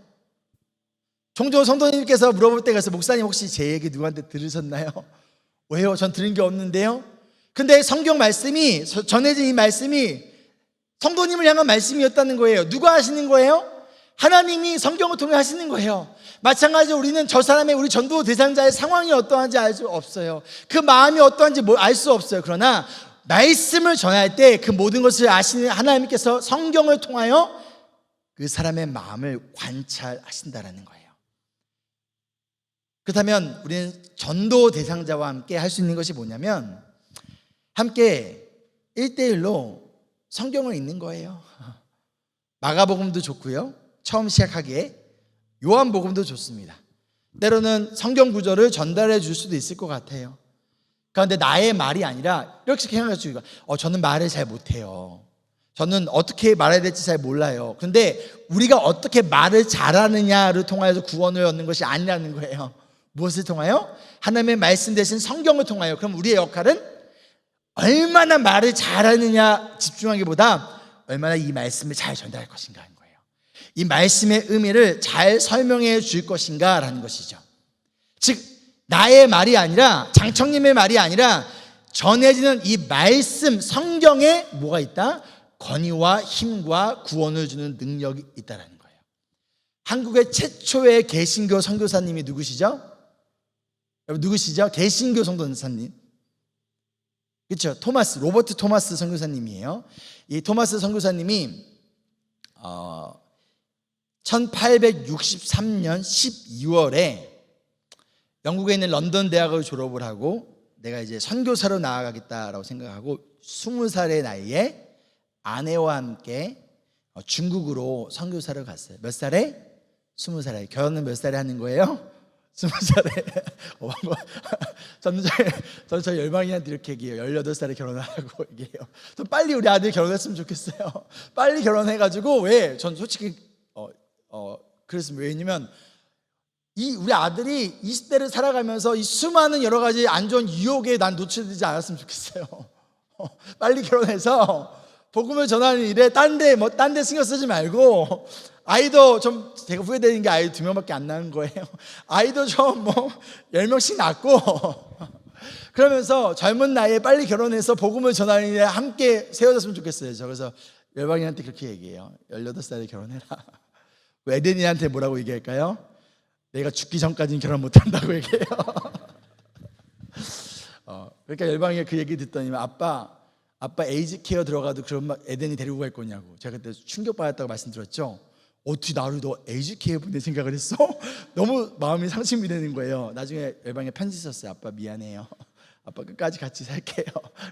종종 성도님께서 물어볼 때가 있어요. 목사님 혹시 제 얘기 누구한테 들으셨나요? 왜요? 전 들은 게 없는데요. 근데 성경 말씀이, 전해진 이 말씀이 성도님을 향한 말씀이었다는 거예요. 누가 하시는 거예요? 하나님이 성경을 통해 하시는 거예요. 마찬가지로 우리는 저 사람의, 우리 전도 대상자의 상황이 어떠한지 알 수 없어요. 그 마음이 어떠한지 알 수 없어요. 그러나 말씀을 전할 때 그 모든 것을 아시는 하나님께서 성경을 통하여 그 사람의 마음을 관찰하신다라는 거예요. 그렇다면 우리는 전도 대상자와 함께 할 수 있는 것이 뭐냐면 함께 1대1로 성경을 읽는 거예요. 마가복음도 좋고요, 처음 시작하기에 요한복음도 좋습니다. 때로는 성경 구절을 전달해 줄 수도 있을 것 같아요. 그런데 나의 말이 아니라 이렇게 생각하시고, 저는 말을 잘 못해요. 저는 어떻게 말해야 될지 잘 몰라요. 그런데 우리가 어떻게 말을 잘하느냐를 통하여서 구원을 얻는 것이 아니라는 거예요. 무엇을 통하여? 하나님의 말씀 대신 성경을 통하여. 그럼 우리의 역할은 얼마나 말을 잘하느냐 집중하기보다 얼마나 이 말씀을 잘 전달할 것인가 하는 거예요. 이 말씀의 의미를 잘 설명해 줄 것인가 라는 것이죠. 즉 나의 말이 아니라, 장청님의 말이 아니라 전해지는 이 말씀, 성경에 뭐가 있다? 권위와 힘과 구원을 주는 능력이 있다는 거예요. 한국의 최초의 개신교 선교사님이 누구시죠? 여러분 누구시죠? 개신교 선교사님. 그렇죠? 로버트 토마스 선교사님이에요. 이 토마스 선교사님이 1863년 12월에 영국에 있는 런던 대학을 졸업을 하고 내가 이제 선교사로 나아가겠다라고 생각하고 20살의 나이에 아내와 함께 중국으로 선교사를 갔어요. 몇 살에? 20살에. 결혼은 몇 살에 하는 거예요? 20살에. 저는 저희 열방이한테 이렇게 얘기해요. 18살에 결혼하라고 얘기해요. 좀 빨리 우리 아들이 결혼했으면 좋겠어요. 빨리 결혼해가지고, 왜? 전 솔직히 그랬습니다. 왜냐면 우리 아들이 20대를 살아가면서 이 수많은 여러 가지 안 좋은 유혹에 난 노출되지 않았으면 좋겠어요. 빨리 결혼해서 복음을 전하는 일에 딴 데 신경 쓰지 말고, 아이도 좀, 제가 후회되는 게 아이 2명밖에 안 낳은 거예요. 아이도 좀 10명씩 낳고 그러면서 젊은 나이에 빨리 결혼해서 복음을 전하는 일에 함께 세워졌으면 좋겠어요. 저 그래서 열방이한테 그렇게 얘기해요. 18살에 결혼해라. 에덴이한테 뭐라고 얘기할까요? 내가 죽기 전까지는 결혼 못한다고 얘기해요. 그러니까 열방이가 그 얘기 듣더니, 아빠 에이즈 케어 들어가도 그럼 에덴이 데리고 갈 거냐고. 제가 그때 충격받았다고 말씀드렸죠. 어떻게 나를 너 에이즈 케어 보낼 생각을 했어? 너무 마음이 상심이 되는 거예요. 나중에 열방에 편지 썼어요. 아빠 미안해요. 아빠 끝까지 같이 살게요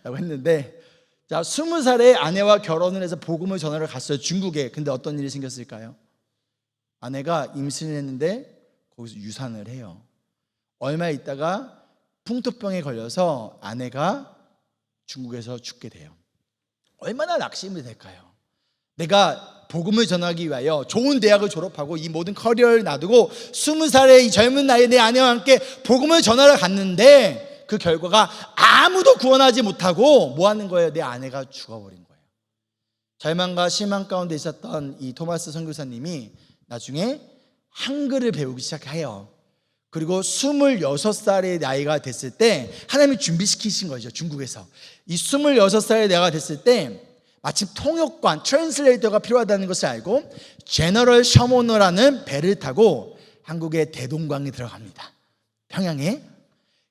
라고 했는데, 자 20살에 아내와 결혼을 해서 복음을 전하러 갔어요, 중국에. 근데 어떤 일이 생겼을까요? 아내가 임신을 했는데 거기서 유산을 해요. 얼마 있다가 풍토병에 걸려서 아내가 중국에서 죽게 돼요. 얼마나 낙심이 될까요? 내가 복음을 전하기 위하여 좋은 대학을 졸업하고 이 모든 커리어를 놔두고 20살의 이 젊은 나이에 내 아내와 함께 복음을 전하러 갔는데, 그 결과가 아무도 구원하지 못하고 뭐 하는 거예요? 내 아내가 죽어버린 거예요. 절망과 실망 가운데 있었던 이 토마스 선교사님이 나중에 한글을 배우기 시작해요. 그리고 26살의 나이가 됐을 때 하나님이 준비시키신 거죠. 중국에서 이 26살의 나이가 됐을 때 마침 통역관, 트랜슬레이터가 필요하다는 것을 알고 제너럴 셔모너라는 배를 타고 한국의 대동강에 들어갑니다. 평양에.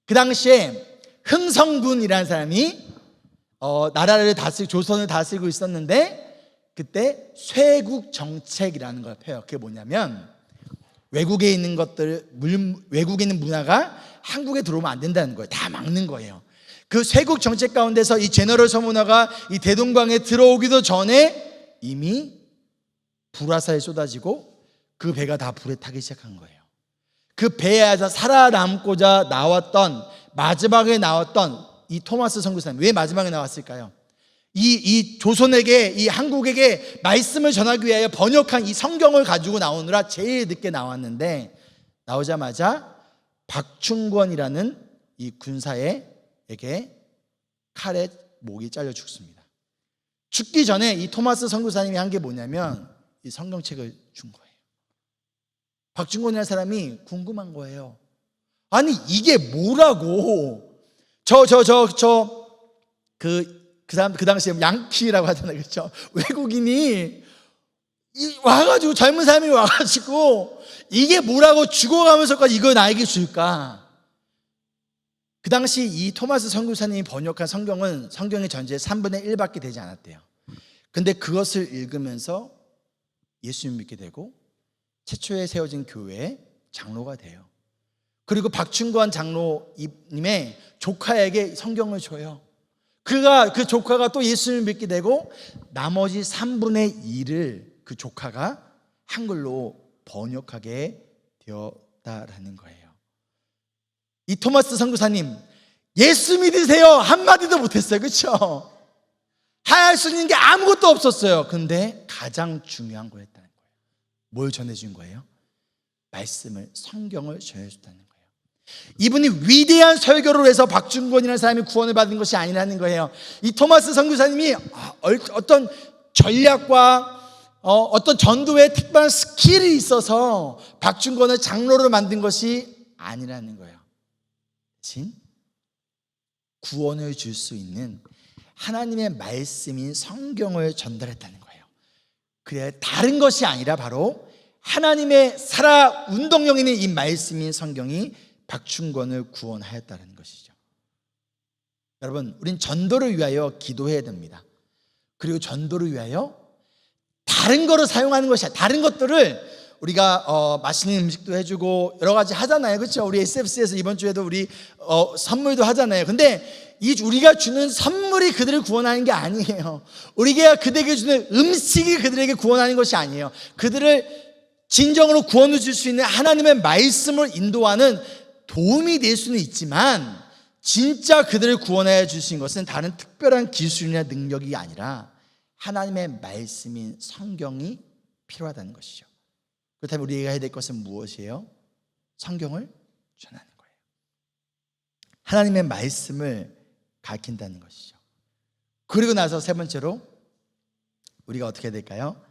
그 당시에 흥성군이라는 사람이 나라를 조선을 다스리고 있었는데, 그때 쇄국 정책이라는 걸 펴요. 그게 뭐냐면 외국에 있는 외국에 있는 문화가 한국에 들어오면 안 된다는 거예요. 다 막는 거예요. 그 쇄국 정책 가운데서 이 제너럴 서문화가 이 대동강에 들어오기도 전에 이미 불화살이 쏟아지고 그 배가 다 불에 타기 시작한 거예요. 그 배에서 살아남고자 마지막에 나왔던 이 토마스 선교사님, 왜 마지막에 나왔을까요? 이 조선에게, 이 한국에게 말씀을 전하기 위하여 번역한 이 성경을 가지고 나오느라 제일 늦게 나왔는데, 나오자마자 박충권이라는 이 군사에게 칼에 목이 잘려 죽습니다. 죽기 전에 이 토마스 선교사님이 한 게 뭐냐면 이 성경책을 준 거예요. 박충권이라는 사람이 궁금한 거예요. 아니 이게 뭐라고? 그 당시에 양키라고 하잖아요, 그렇죠? 외국인이 와가지고, 젊은 사람이 와가지고 이게 뭐라고 죽어가면서까지 이걸 나에게 줄까? 그 당시 이 토마스 선교사님이 번역한 성경의 전체의 3분의 1밖에 되지 않았대요. 근데 그것을 읽으면서 예수님 믿게 되고 최초에 세워진 교회의 장로가 돼요. 그리고 박충권 장로님의 조카에게 성경을 줘요. 그 조카가 또 예수님을 믿게 되고 나머지 3분의 1을 그 조카가 한글로 번역하게 되었다라는 거예요. 이 토마스 선교사님 예수 믿으세요 한마디도 못했어요. 그렇죠? 할 수 있는 게 아무것도 없었어요. 근데 가장 중요한 걸 했다는 거예요. 뭘 전해준 거예요? 말씀을, 성경을 전해줬다는 거예요. 이분이 위대한 설교를 해서 박중권이라는 사람이 구원을 받은 것이 아니라는 거예요. 이 토마스 선교사님이 어떤 전략과 어떤 전도에 특별한 스킬이 있어서 박중권을 장로로 만든 것이 아니라는 거예요. 대신 구원을 줄 수 있는 하나님의 말씀인 성경을 전달했다는 거예요. 그래, 다른 것이 아니라 바로 하나님의 살아 운동력인 이 말씀인 성경이 박충권을 구원하였다는 것이죠. 여러분, 우린 전도를 위하여 기도해야 됩니다. 그리고 전도를 위하여 다른 거를 사용하는 것이 아니라 다른 것들을 우리가 맛있는 음식도 해주고 여러 가지 하잖아요. 그렇죠? 우리 SFC에서 이번 주에도 우리 선물도 하잖아요. 근데 우리가 주는 선물이 그들을 구원하는 게 아니에요. 우리가 그들에게 주는 음식이 그들에게 구원하는 것이 아니에요. 그들을 진정으로 구원을 줄 수 있는 하나님의 말씀을 인도하는 도움이 될 수는 있지만 진짜 그들을 구원해 주신 것은 다른 특별한 기술이나 능력이 아니라 하나님의 말씀인 성경이 필요하다는 것이죠. 그렇다면 우리가 해야 될 것은 무엇이에요? 성경을 전하는 거예요. 하나님의 말씀을 가르친다는 것이죠. 그리고 나서 세 번째로 우리가 어떻게 해야 될까요?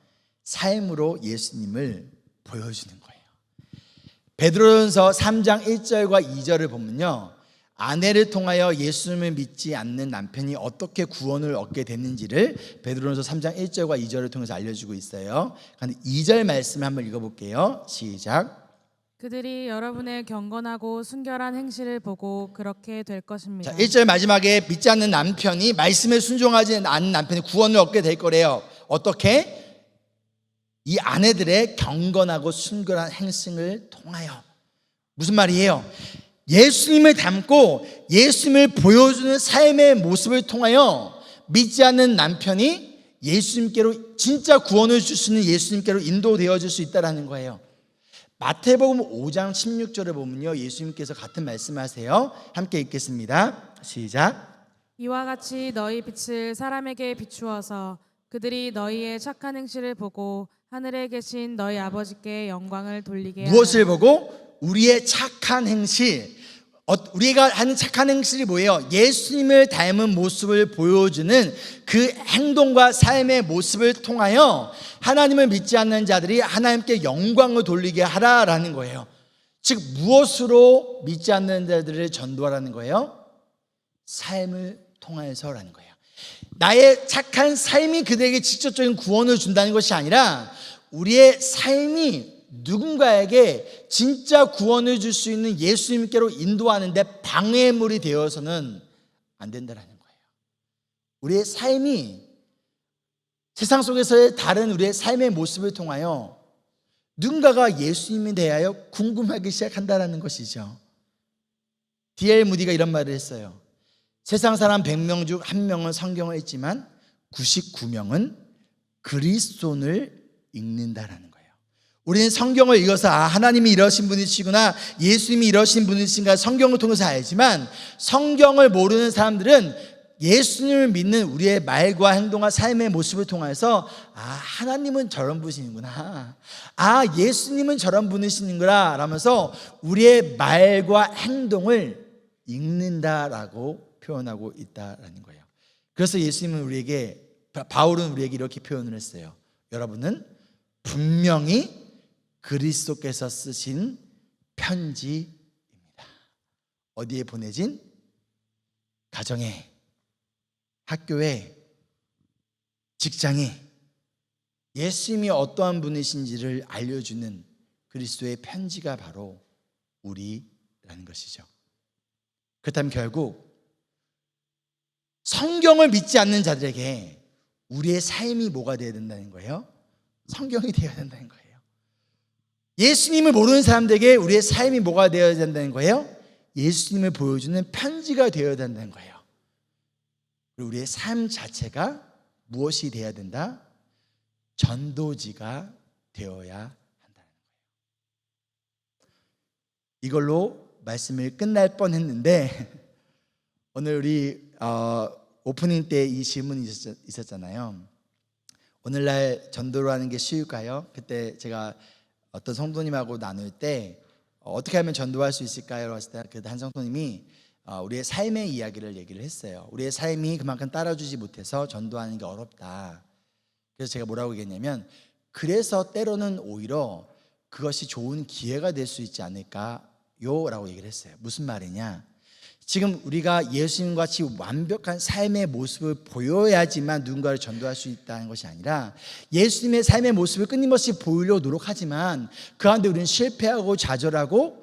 삶으로 예수님을 보여주는 거예요. 베드로전서 3장 1절과 2절을 보면요, 아내를 통하여 예수님을 믿지 않는 남편이 어떻게 구원을 얻게 됐는지를 베드로전서 3장 1절과 2절을 통해서 알려주고 있어요. 그런데 2절 말씀을 한번 읽어볼게요. 시작. 그들이 여러분의 경건하고 순결한 행실을 보고 그렇게 될 것입니다. 자, 1절 마지막에 믿지 않는 남편이 말씀에 순종하지 않는 남편이 구원을 얻게 될 거래요. 어떻게? 이 아내들의 경건하고 순결한 행실을 통하여. 무슨 말이에요? 예수님을 닮고 예수님을 보여주는 삶의 모습을 통하여 믿지 않는 남편이 예수님께로 진짜 구원을 줄 수 있는 예수님께로 인도되어질 수 있다는 거예요. 마태복음 5장 16절을 보면요, 예수님께서 같은 말씀하세요. 함께 읽겠습니다. 시작. 이와 같이 너희 빛을 사람에게 비추어서 그들이 너희의 착한 행실을 보고 하늘에 계신 너희 아버지께 영광을 돌리게 하라. 무엇을 보고? 우리의 착한 행실. 우리가 하는 착한 행실이 뭐예요? 예수님을 닮은 모습을 보여주는 그 행동과 삶의 모습을 통하여 하나님을 믿지 않는 자들이 하나님께 영광을 돌리게 하라라는 거예요. 즉 무엇으로 믿지 않는 자들을 전도하라는 거예요? 삶을 통해서라는 거예요. 나의 착한 삶이 그들에게 직접적인 구원을 준다는 것이 아니라 우리의 삶이 누군가에게 진짜 구원을 줄 수 있는 예수님께로 인도하는데 방해물이 되어서는 안 된다는 거예요. 우리의 삶이 세상 속에서의 다른 우리의 삶의 모습을 통하여 누군가가 예수님에 대하여 궁금하기 시작한다는 것이죠. D.L. 무디가 이런 말을 했어요. 세상 사람 100명 중 1명은 성경을 읽지만 99명은 그리스도를 읽는다라는 거예요. 우리는 성경을 읽어서 하나님이 이러신 분이시구나, 예수님이 이러신 분이신가 성경을 통해서 알지만 성경을 모르는 사람들은 예수님을 믿는 우리의 말과 행동과 삶의 모습을 통해서 하나님은 저런 분이시구나, 예수님은 저런 분이시는구나 라면서 우리의 말과 행동을 읽는다라고 표현하고 있다라는 거예요. 그래서 예수님은 바울은 우리에게 이렇게 표현을 했어요. 여러분은 분명히 그리스도께서 쓰신 편지입니다. 어디에 보내진? 가정에, 학교에, 직장에 예수님이 어떠한 분이신지를 알려주는 그리스도의 편지가 바로 우리라는 것이죠. 그렇다면 결국 성경을 믿지 않는 자들에게 우리의 삶이 뭐가 되어야 된다는 거예요? 성경이 되어야 된다는 거예요. 예수님을 모르는 사람들에게 우리의 삶이 뭐가 되어야 된다는 거예요? 예수님을 보여주는 편지가 되어야 된다는 거예요. 그리고 우리의 삶 자체가 무엇이 되어야 된다? 전도지가 되어야 한다는 거예요. 이걸로 말씀을 끝날 뻔했는데 오늘 우리 오프닝 때 이 질문이 있었잖아요. 오늘날 전도를 하는 게 쉬울까요? 그때 제가 어떤 성도님하고 나눌 때 어떻게 하면 전도할 수 있을까요? 했을 때 그 한 성도님이 우리의 삶의 이야기를 얘기를 했어요. 우리의 삶이 그만큼 따라주지 못해서 전도하는 게 어렵다. 그래서 제가 뭐라고 얘기했냐면, 그래서 때로는 오히려 그것이 좋은 기회가 될 수 있지 않을까요? 라고 얘기를 했어요. 무슨 말이냐, 지금 우리가 예수님 같이 완벽한 삶의 모습을 보여야지만 누군가를 전도할 수 있다는 것이 아니라, 예수님의 삶의 모습을 끊임없이 보이려고 노력하지만 그 가운데 우리는 실패하고 좌절하고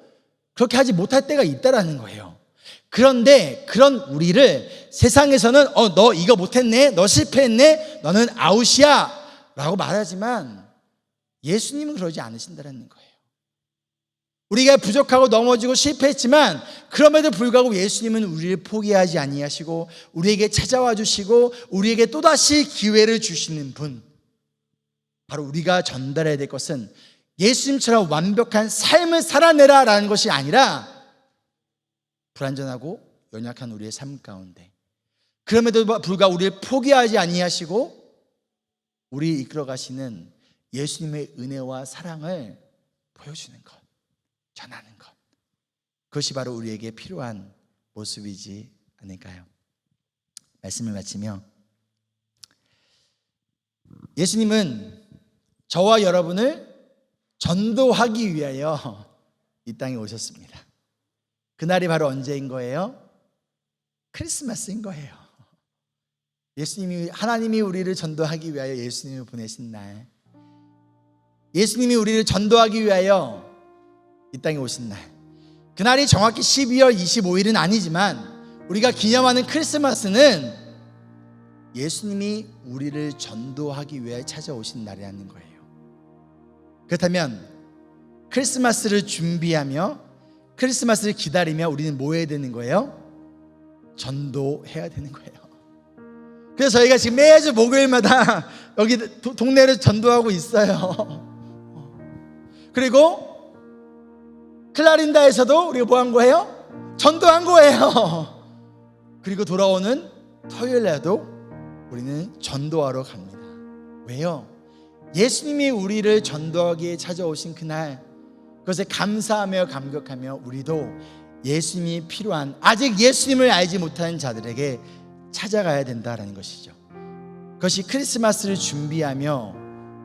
그렇게 하지 못할 때가 있다라는 거예요. 그런데 그런 우리를 세상에서는 너 이거 못했네, 너 실패했네, 너는 아웃이야 라고 말하지만 예수님은 그러지 않으신다는 거예요. 우리가 부족하고 넘어지고 실패했지만 그럼에도 불구하고 예수님은 우리를 포기하지 아니하시고 우리에게 찾아와 주시고 우리에게 또다시 기회를 주시는 분, 바로 우리가 전달해야 될 것은 예수님처럼 완벽한 삶을 살아내라 라는 것이 아니라 불완전하고 연약한 우리의 삶 가운데 그럼에도 불구하고 우리를 포기하지 아니하시고 우리 이끌어 가시는 예수님의 은혜와 사랑을 보여주는 것, 전하는 것, 그것이 바로 우리에게 필요한 모습이지 않을까요? 말씀을 마치며, 예수님은 저와 여러분을 전도하기 위하여 이 땅에 오셨습니다. 그날이 바로 언제인 거예요? 크리스마스인 거예요. 하나님이 우리를 전도하기 위하여 예수님을 보내신 날, 예수님이 우리를 전도하기 위하여 이 땅에 오신 날, 그날이 정확히 12월 25일은 아니지만 우리가 기념하는 크리스마스는 예수님이 우리를 전도하기 위해 찾아오신 날이라는 거예요. 그렇다면 크리스마스를 준비하며 크리스마스를 기다리며 우리는 뭐 해야 되는 거예요? 전도해야 되는 거예요. 그래서 저희가 지금 매주 목요일마다 여기 동네를 전도하고 있어요. 그리고 클라린다에서도 우리가 뭐 한 거예요? 전도한 거예요. 그리고 돌아오는 토요일 날도 우리는 전도하러 갑니다. 왜요? 예수님이 우리를 전도하기에 찾아오신 그날, 그것에 감사하며 감격하며 우리도 예수님이 필요한, 아직 예수님을 알지 못하는 자들에게 찾아가야 된다는 것이죠. 그것이 크리스마스를 준비하며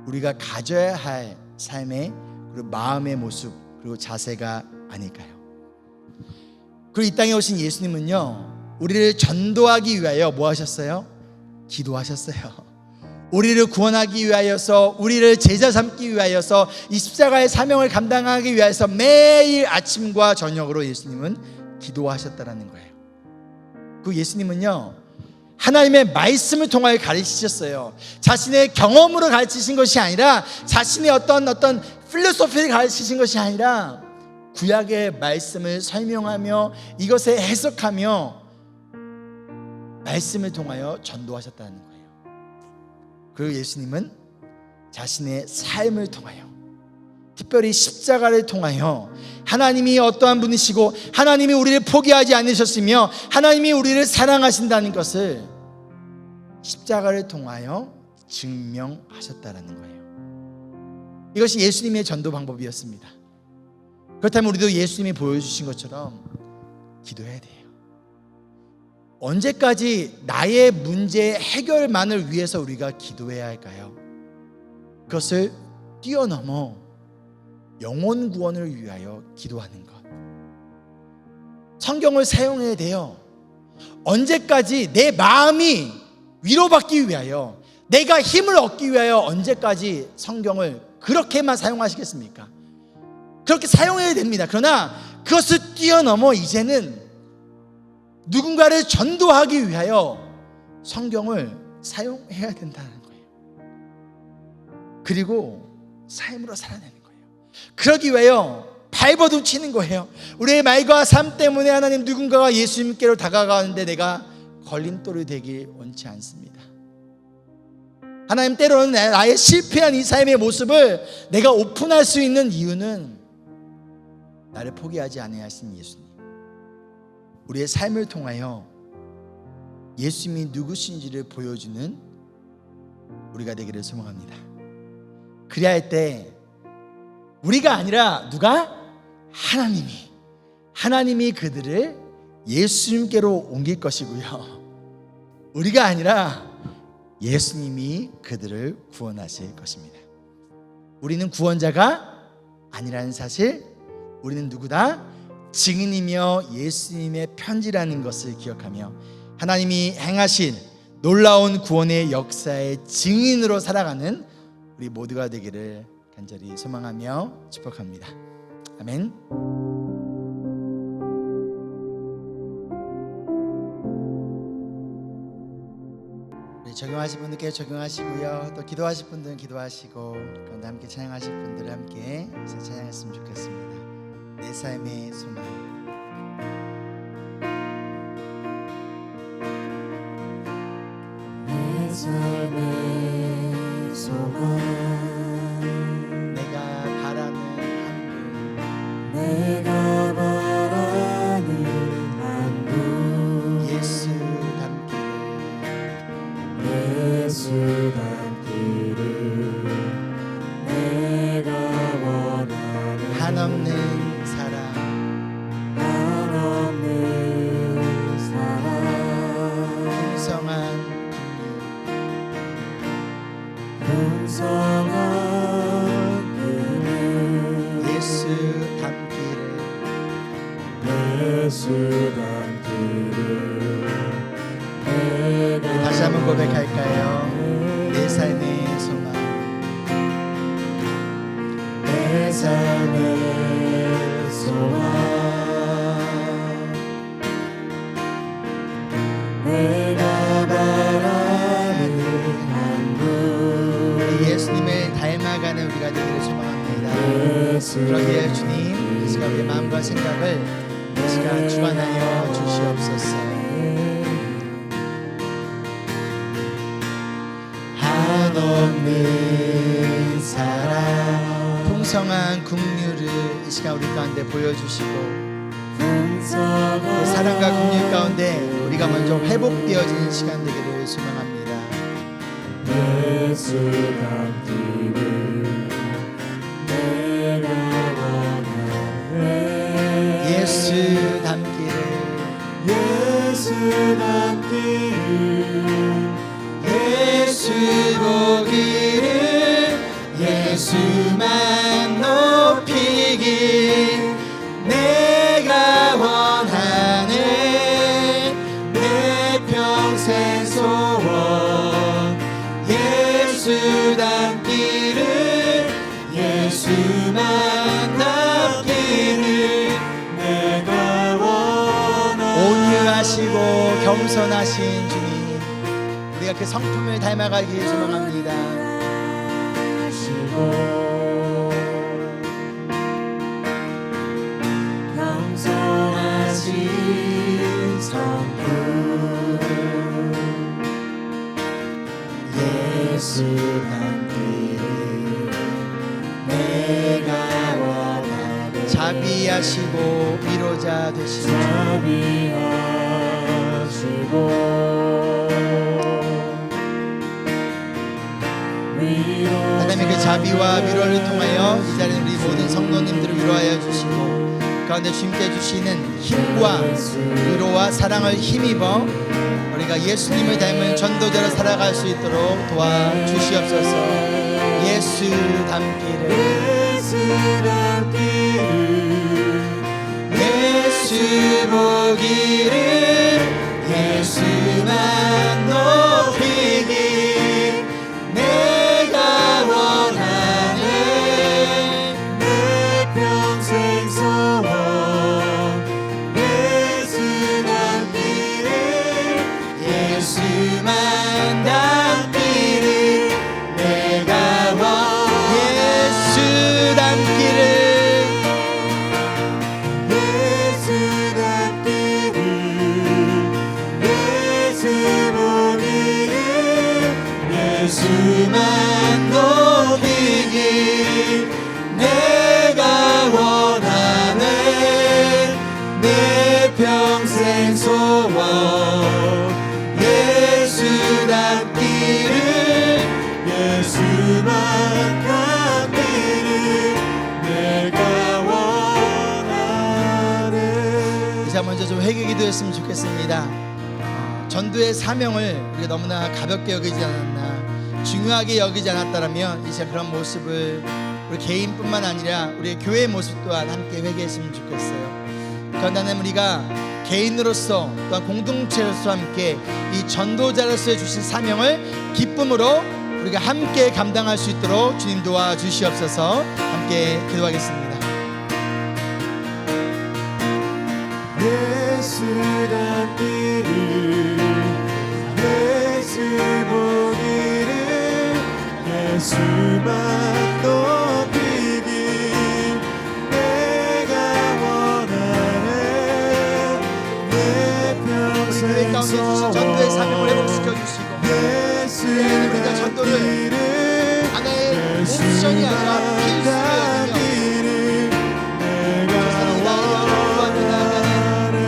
우리가 가져야 할 삶의, 그리고 마음의 모습, 그리고 자세가 아닐까요? 그리고 이 땅에 오신 예수님은요, 우리를 전도하기 위하여 뭐 하셨어요? 기도하셨어요. 우리를 구원하기 위하여서, 우리를 제자 삼기 위하여서, 이 십자가의 사명을 감당하기 위하여서 매일 아침과 저녁으로 예수님은 기도하셨다는 거예요. 그 예수님은요, 하나님의 말씀을 통하여 가르치셨어요. 자신의 경험으로 가르치신 것이 아니라, 자신의 어떤 필로소피를 가르치신 것이 아니라, 구약의 말씀을 설명하며 이것에 해석하며 말씀을 통하여 전도하셨다는 거예요. 그리고 예수님은 자신의 삶을 통하여, 특별히 십자가를 통하여 하나님이 어떠한 분이시고 하나님이 우리를 포기하지 않으셨으며 하나님이 우리를 사랑하신다는 것을 십자가를 통하여 증명하셨다는 거예요. 이것이 예수님의 전도 방법이었습니다. 그렇다면 우리도 예수님이 보여주신 것처럼 기도해야 돼요. 언제까지 나의 문제 해결만을 위해서 우리가 기도해야 할까요? 그것을 뛰어넘어 영혼 구원을 위하여 기도하는 것. 성경을 사용해야 돼요. 언제까지 내 마음이 위로받기 위하여, 내가 힘을 얻기 위하여 언제까지 성경을 그렇게만 사용하시겠습니까? 그렇게 사용해야 됩니다. 그러나 그것을 뛰어넘어 이제는 누군가를 전도하기 위하여 성경을 사용해야 된다는 거예요. 그리고 삶으로 살아내는 거예요. 그러기 위하여 발버둥 치는 거예요. 우리의 말과 삶 때문에 하나님, 누군가가 예수님께로 다가가는데 내가 걸림돌이 되길 원치 않습니다. 하나님, 때로는 나의 실패한 이 삶의 모습을 내가 오픈할 수 있는 이유는 나를 포기하지 아니하신 예수님, 우리의 삶을 통하여 예수님이 누구신지를 보여주는 우리가 되기를 소망합니다. 그래야 할 때 우리가 아니라 누가? 하나님이 그들을 예수님께로 옮길 것이고요, 우리가 아니라 예수님이 그들을 구원하실 것입니다. 우리는 구원자가 아니라는 사실, 우리는 누구다? 증인이며 예수님의 편지라는 것을 기억하며 하나님이 행하신 놀라운 구원의 역사의 증인으로 살아가는 우리 모두가 되기를 간절히 소망하며 축복합니다. 아멘. 적용하실 분들께 적용하시고요, 또 기도하실 분들은 기도하시고, 그런데 함께 찬양하실 분들은 함께 찬양했으면 좋겠습니다. 내 삶의 소망. 내 삶의 소망, 내가 바라는 한 내가 바라는 한 분, 예수 닮기를, 예수 닮기를 내가 원하는 한없는 사랑, 한없는 사랑, 풍성한 풍성한 그늘, 예수 닮기를, 예수 닮기를 내가 다시 한번 고백할까요? 내 삶의 소망, 내 삶의 소망, 내가 바라는 한 분, 예수님을 닮아가는 우리가 되기를 소망합니다. 그러기에 주님, 이 시간 우리의 마음과 생각을 이 시간 주관하여 주시옵소서. 한없는 사랑, 풍성한 긍휼을 이 시간 우리 가운데 보여주시고, 풍성한 그 사랑과 긍휼 가운데 우리가 먼저 회복되어지는 시간 되기를 소망합니다. 예수 닮기를 내가 원하네. 예수 닮기를, 예수 닮기를 예수 보기를, 예수만 높이길 내가 원하네. 내 평생 소원 예수 닮기를, 예수만 닮기를 내가 원하네. 온유하시고 겸손하신 주님, 우리가 그 성품을 닮아가기 소망합니다. 겸손하신 성품, 예수 닮기를 내가 원하네. 자비하시고 위로자 되신 주, 자비하시고 하나님의 그 자비와 위로를 통하여 이 자리에 우리 모든 성도님들을 위로하여 주시고, 가운데 주님께 주시는 힘과 위로와 사랑을 힘입어 우리가 예수님을 닮은 전도자로 살아갈 수 있도록 도와주시옵소서. 예수 닮기를, 예수 보기를, 예수만 높이길 내가 원하네. 내 평생 소원 예수 닮기를, 예수만 닮기를 내가 예수 닮기를, 예수 닮기를 예수 닮기를 예수만 닮기를 내가 원하네. 자, 먼저 좀 회개 기도했으면 좋겠습니다. 전도의 사명을 우리가 너무나 가볍게 여기지 않았나, 중요하게 여기지 않았다면 이제 그런 모습을 우리 개인뿐만 아니라 우리의 교회의 모습 또한 함께 회개했으면 좋겠어요. 그런다면 우리가 개인으로서 또한 공동체로서 함께 이 전도자로서의 주신 사명을 기쁨으로 우리가 함께 감당할 수 있도록 주님 도와주시옵소서. 함께 기도하겠습니다. 예수 닮기를 예수 보기를 예수만 높이길 내가 원하네. 내 평생 교회 가운데 주신 전도의 사명을 회복시켜 주시고 예수 우리가 전도를 하나의 옵션이 아니라 필수로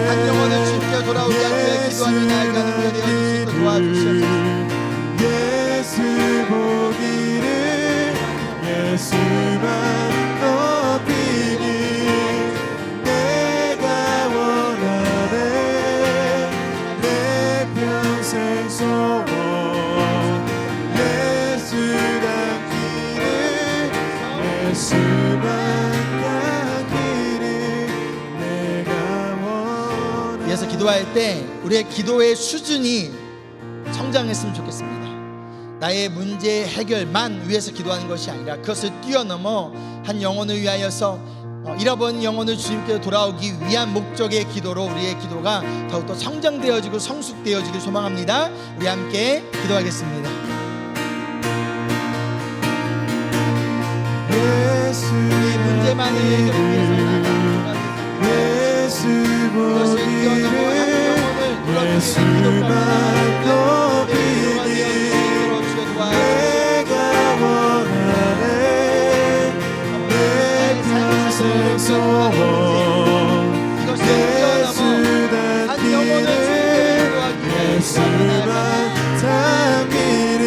한 영혼을 주께 돌아오게 하기 위해 기도하며 나아가는 우리가 되어 주실 것 도와주시옵소서. 예수 보기를 예수만 높이길 내가 원하네. 내 평생 소원 예수 닮기를 예수만 닮기를 내가 원하네. 이어서 기도할 때 우리의 기도의 수준이 성장했으면 좋겠습니다. 나의 문제 해결만 위해서 기도하는 것이 아니라 그것을 뛰어넘어 한 영혼을 위하여서 잃어버린 영혼을 주님께로 돌아오기 위한 목적의 기도로 우리의 기도가 더욱더 성장되어지고 성숙되어지길 소망합니다. 우리 함께 기도하겠습니다. 우리 문제만을 해결하기 위해서 나아가는 예수 그것을 뛰어넘어 한 영혼을 불러주시는 기도까지 내가 원하네. 내 평생 소원 예수 닮기를 예수만 닮기를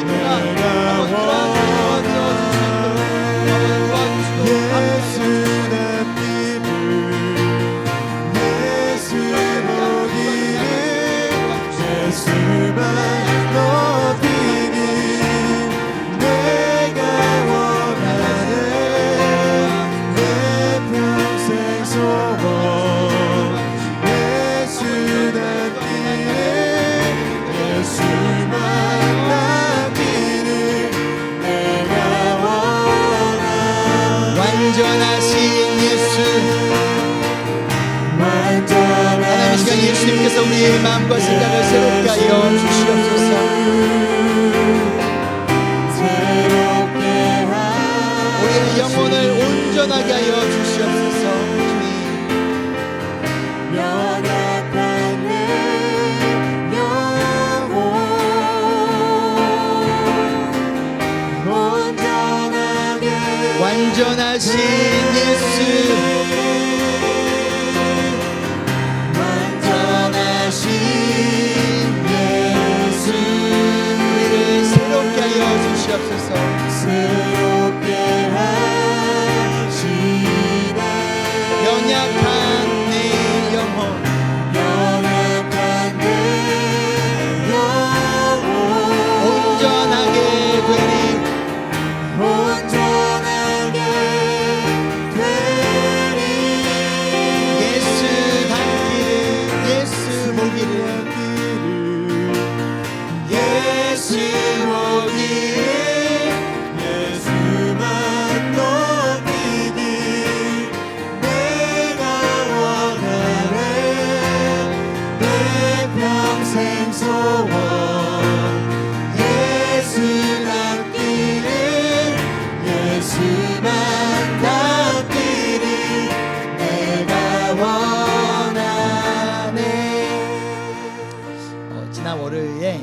내가 원하네. 예수 닮기를 예수 보기를 예수만 높이길 내가 원하네. 내 평생 소원 예수 닮기를 예수만 닮기를 내가 원하네. 완전하신 예수, 하나님 이 시간 예수님께서 우리의 마음과 생각을 새롭게 하여 주시옵소서. 우리의 영혼을 온전하게 하여 주시옵소서. 주님, 연약한 내 영혼 온전하게 완전하신 예수, 완전하신 예수 우리를 새롭게 하여 주시옵소서. 새롭게 하시네. 연약한 내 영혼 연약한 내 영혼 온전하게 되리. 온전하게 되리. 예수 닮기를 예수 보기를 예수 보기를 예수만 높이길 내가 원하네. 내 평생 소원 예수 닮기를 예수만 닮기를 내가 원하네. 지난 월요일에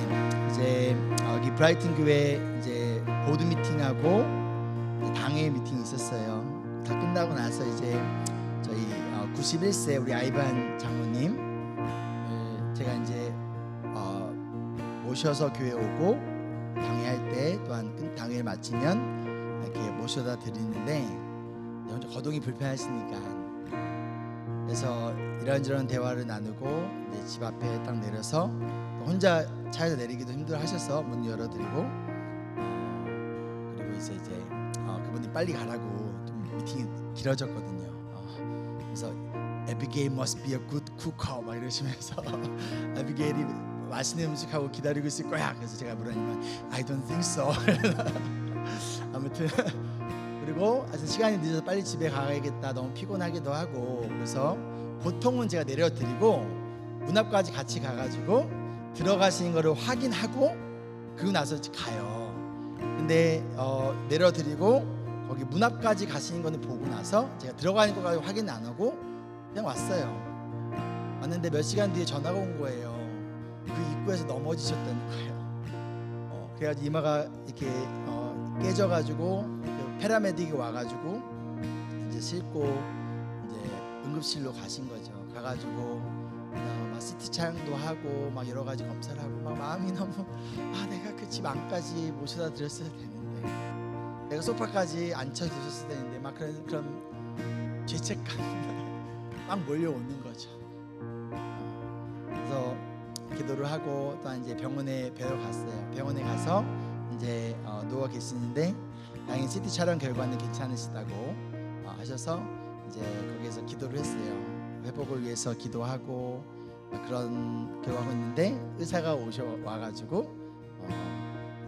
이제 여기 브라이튼 교회 이제 보드 미팅하고 당회 미팅이 있었어요. 다 끝나고 나서 이제 저희 91세 우리 아이반 장로님 제가 이제 모셔서 교회 오고 당회할 때 또한 당회를 마치면 이렇게 모셔다 드리는데 혼자 거동이 불편하시니까 그래서 이런저런 대화를 나누고 이제 집 앞에 딱 내려서 혼자 차에서 내리기도 힘들어하셔서 문 열어드리고 그리고 이제 그분이 빨리 가라고 좀 미팅이 길어졌거든요. 그래서 에비게일 must be a good cooker 막 이러시면서 에비게일이 맛있는 음식하고 기다리고 있을 거야. 그래서 제가 물으니까 I don't think so. 아무튼 그리고 아직 시간이 늦어서 빨리 집에 가야겠다. 너무 피곤하기도 하고 그래서 보통은 제가 내려드리고 문 앞까지 같이 가가지고 들어가시는 거를 확인하고 그러고 나서 가요. 근데 내려드리고 거기 문 앞까지 가시는 거는 보고 나서 제가 들어가는 거까지 확인 안 하고 그냥 왔어요. 왔는데 몇 시간 뒤에 전화가 온 거예요. 그 입구에서 넘어지셨다는 거예요. 그래가지고 이마가 이렇게 깨져가지고 그 패라메딕이 와가지고 이제 싣고 이제 응급실로 가신 거죠. 가가지고 막 CT 촬영도 하고 막 여러 가지 검사를 하고 막 마음이 너무 내가 그 집 안까지 모셔다 드렸어야 되는데 내가 소파까지 앉혀주셨어야 되는데 막 그런 죄책감 막 몰려오는 거죠. 그래서 기도를 하고 또 이제 병원에 뵈러 갔어요. 병원에 가서 이제 누워 계시는데 다행히 CT 촬영 결과는 괜찮으시다고 하셔서 이제 거기에서 기도를 했어요. 회복을 위해서 기도하고 그런 기도하고 있는데 의사가 와가지고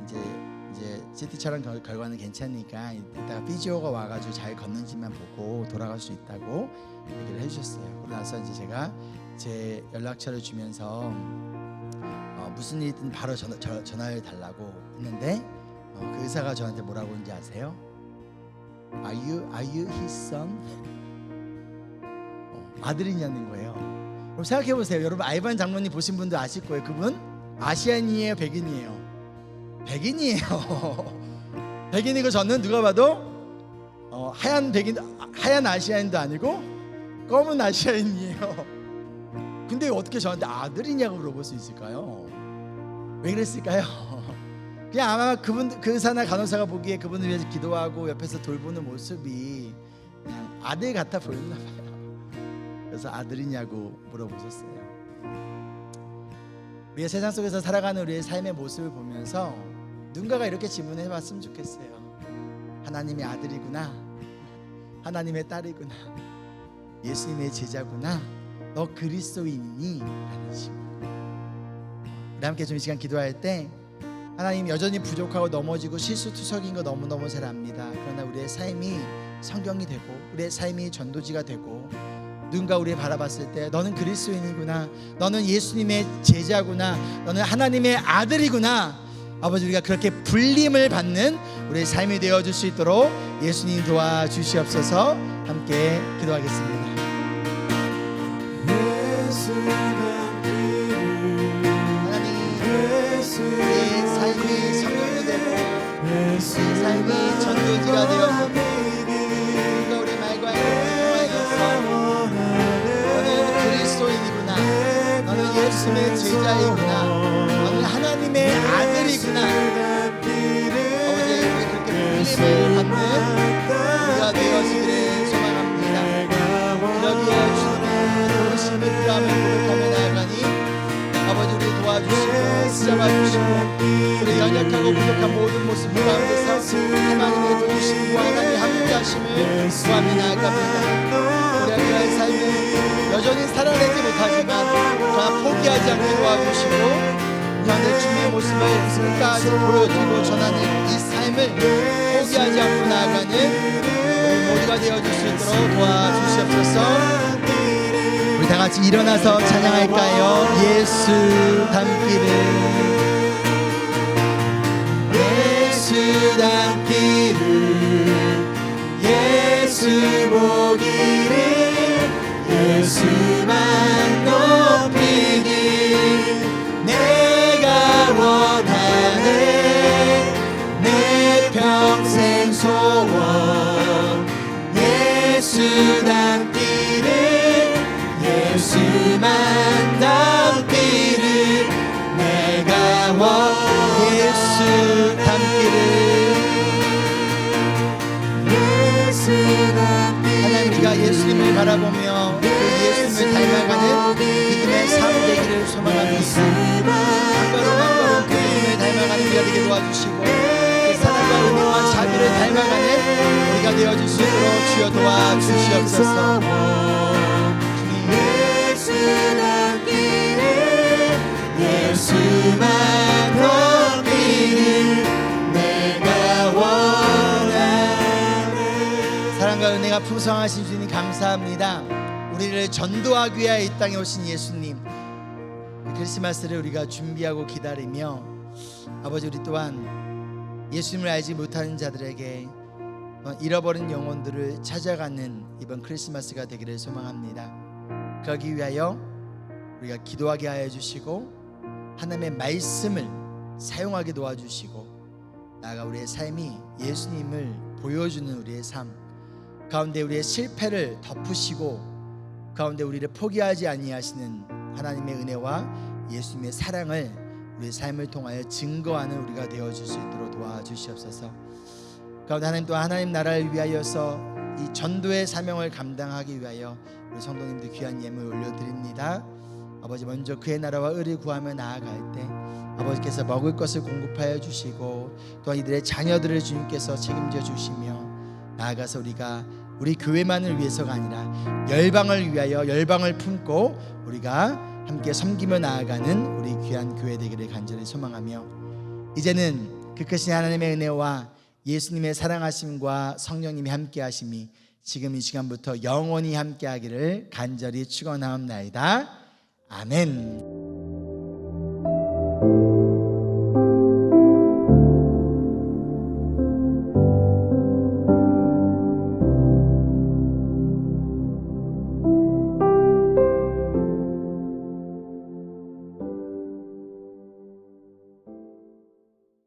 이제 CT 촬영 결과는 괜찮으니까 이따가 피지오가 와가지고 잘 걷는지만 보고 돌아갈 수 있다고 얘기를 해주셨어요. 그러고 나서 이제 제가 제 연락처를 주면서 무슨 일이든 바로 전화를 달라고 했는데 그 의사가 저한테 뭐라고 했는지 아세요? Are you his son? 아들이냐는 거예요. 그럼 생각해 보세요. 여러분 아이반 장로님 보신 분들 아실 거예요. 그분 아시안이에요, 백인이에요? 백인이에요. 백인이고 저는 누가 봐도 하얀 아시아인도 아니고 검은 아시아인이에요. 근데 어떻게 저한테 아들이냐고 물어볼 수 있을까요? 왜 그랬을까요? 그냥 아마 그 의사나 간호사가 보기에 그분을 위해서 기도하고 옆에서 돌보는 모습이 그냥 아들 같아 보였나 봐요. 그래서 아들이냐고 물어보셨어요. 우리가 세상 속에서 살아가는 우리의 삶의 모습을 보면서 누군가가 이렇게 질문해 봤으면 좋겠어요. 하나님의 아들이구나, 하나님의 딸이구나, 예수님의 제자구나, 너 그리스도인이니? 라는 식으로 우리 함께 좀 이 시간 기도할 때 하나님 여전히 부족하고 넘어지고 실수투성인 거 너무너무 잘 압니다. 그러나 우리의 삶이 성경이 되고 우리의 삶이 전도지가 되고 누군가 우리를 바라봤을 때 너는 그리스도인이구나, 너는 예수님의 제자구나, 너는 하나님의 아들이구나, 아버지 우리가 그렇게 불림을 받는 우리의 삶이 되어줄 수 있도록 예수님 도와주시옵소서. 함께 기도하겠습니다. 우리의 삶이 성경이 되고 우리의 삶이 전도지가 되어서 우리가 우리 말과 행동을 통하여서 너는 그리스도인이구나, 너는 예수님의 제자이구나, 너는 하나님의 아들이구나, 아버지 우리 그렇게 불림을 받는 우리가 되어지기를 소망합니다. 그러기에 주님의 도우심을 필요함을 고백하며 나아가니 아버지 우리 도와주시고 붙잡아주시고 우리 연약하고 부족한 모든 모습 가운데서 하나님의 도우심과 하나님의 함께하심을 구하며 나아갑니다. 우리가 그런 삶을 여전히 살아내지 못하지만 그러나 포기하지 않게 도와주시고 그런데 주님의 모습을 끝까지 보여주고 전하는 이 삶을 포기하지 않고 나아가는 우리 모두가 되어줄 수 있도록 도와주시옵소서. 우리 다 같이 일어나서 찬양할까요? 예수 닮기를, 예수 닮기를, 예수 보기를, 예수만 높이길 내가 원하네. 내 평생 소원 예수 닮기를, 예수만 닮기를. 바라보며 그 예수님을 닮아가는 믿음의 삶 되기를 소망합니다. 한 걸음 그 믿음을 닮아가는 우리가 되게 도와주시고 그 사랑과 은혜와 자비를 닮아가는 우리가 되어줄 수 있도록 주여 도와주시옵소서. 예수만 길을 예수만 걷기를 내가 원하네. 사랑과 은혜가 풍성하신 주님 감사합니다. 우리를 전도하기 위하여 이 땅에 오신 예수님, 크리스마스를 우리가 준비하고 기다리며 아버지 우리 또한 예수님을 알지 못하는 자들에게 잃어버린 영혼들을 찾아가는 이번 크리스마스가 되기를 소망합니다. 그러기 위하여 우리가 기도하게 하여 주시고 하나님의 말씀을 사용하게 도와주시고 나아가 우리의 삶이 예수님을 보여주는 우리의 삶 가운데 우리의 실패를 덮으시고 가운데 우리를 포기하지 아니하시는 하나님의 은혜와 예수님의 사랑을 우리의 삶을 통하여 증거하는 우리가 되어줄 수 있도록 도와주시옵소서. 가운데 하나님 또 하나님 나라를 위하여서 이 전도의 사명을 감당하기 위하여 우리 성도님들 귀한 예물 올려드립니다. 아버지 먼저 그의 나라와 의를 구하며 나아갈 때 아버지께서 먹을 것을 공급하여 주시고 또한 이들의 자녀들을 주님께서 책임져 주시며 나아가서 우리가 우리 교회만을 위해서가 아니라 열방을 위하여 열방을 품고 우리가 함께 섬기며 나아가는 우리 귀한 교회 되기를 간절히 소망하며 이제는 그 크신 하나님의 은혜와 예수님의 사랑하심과 성령님이 함께하심이 지금 이 시간부터 영원히 함께하기를 간절히 축원하옵나이다. 아멘.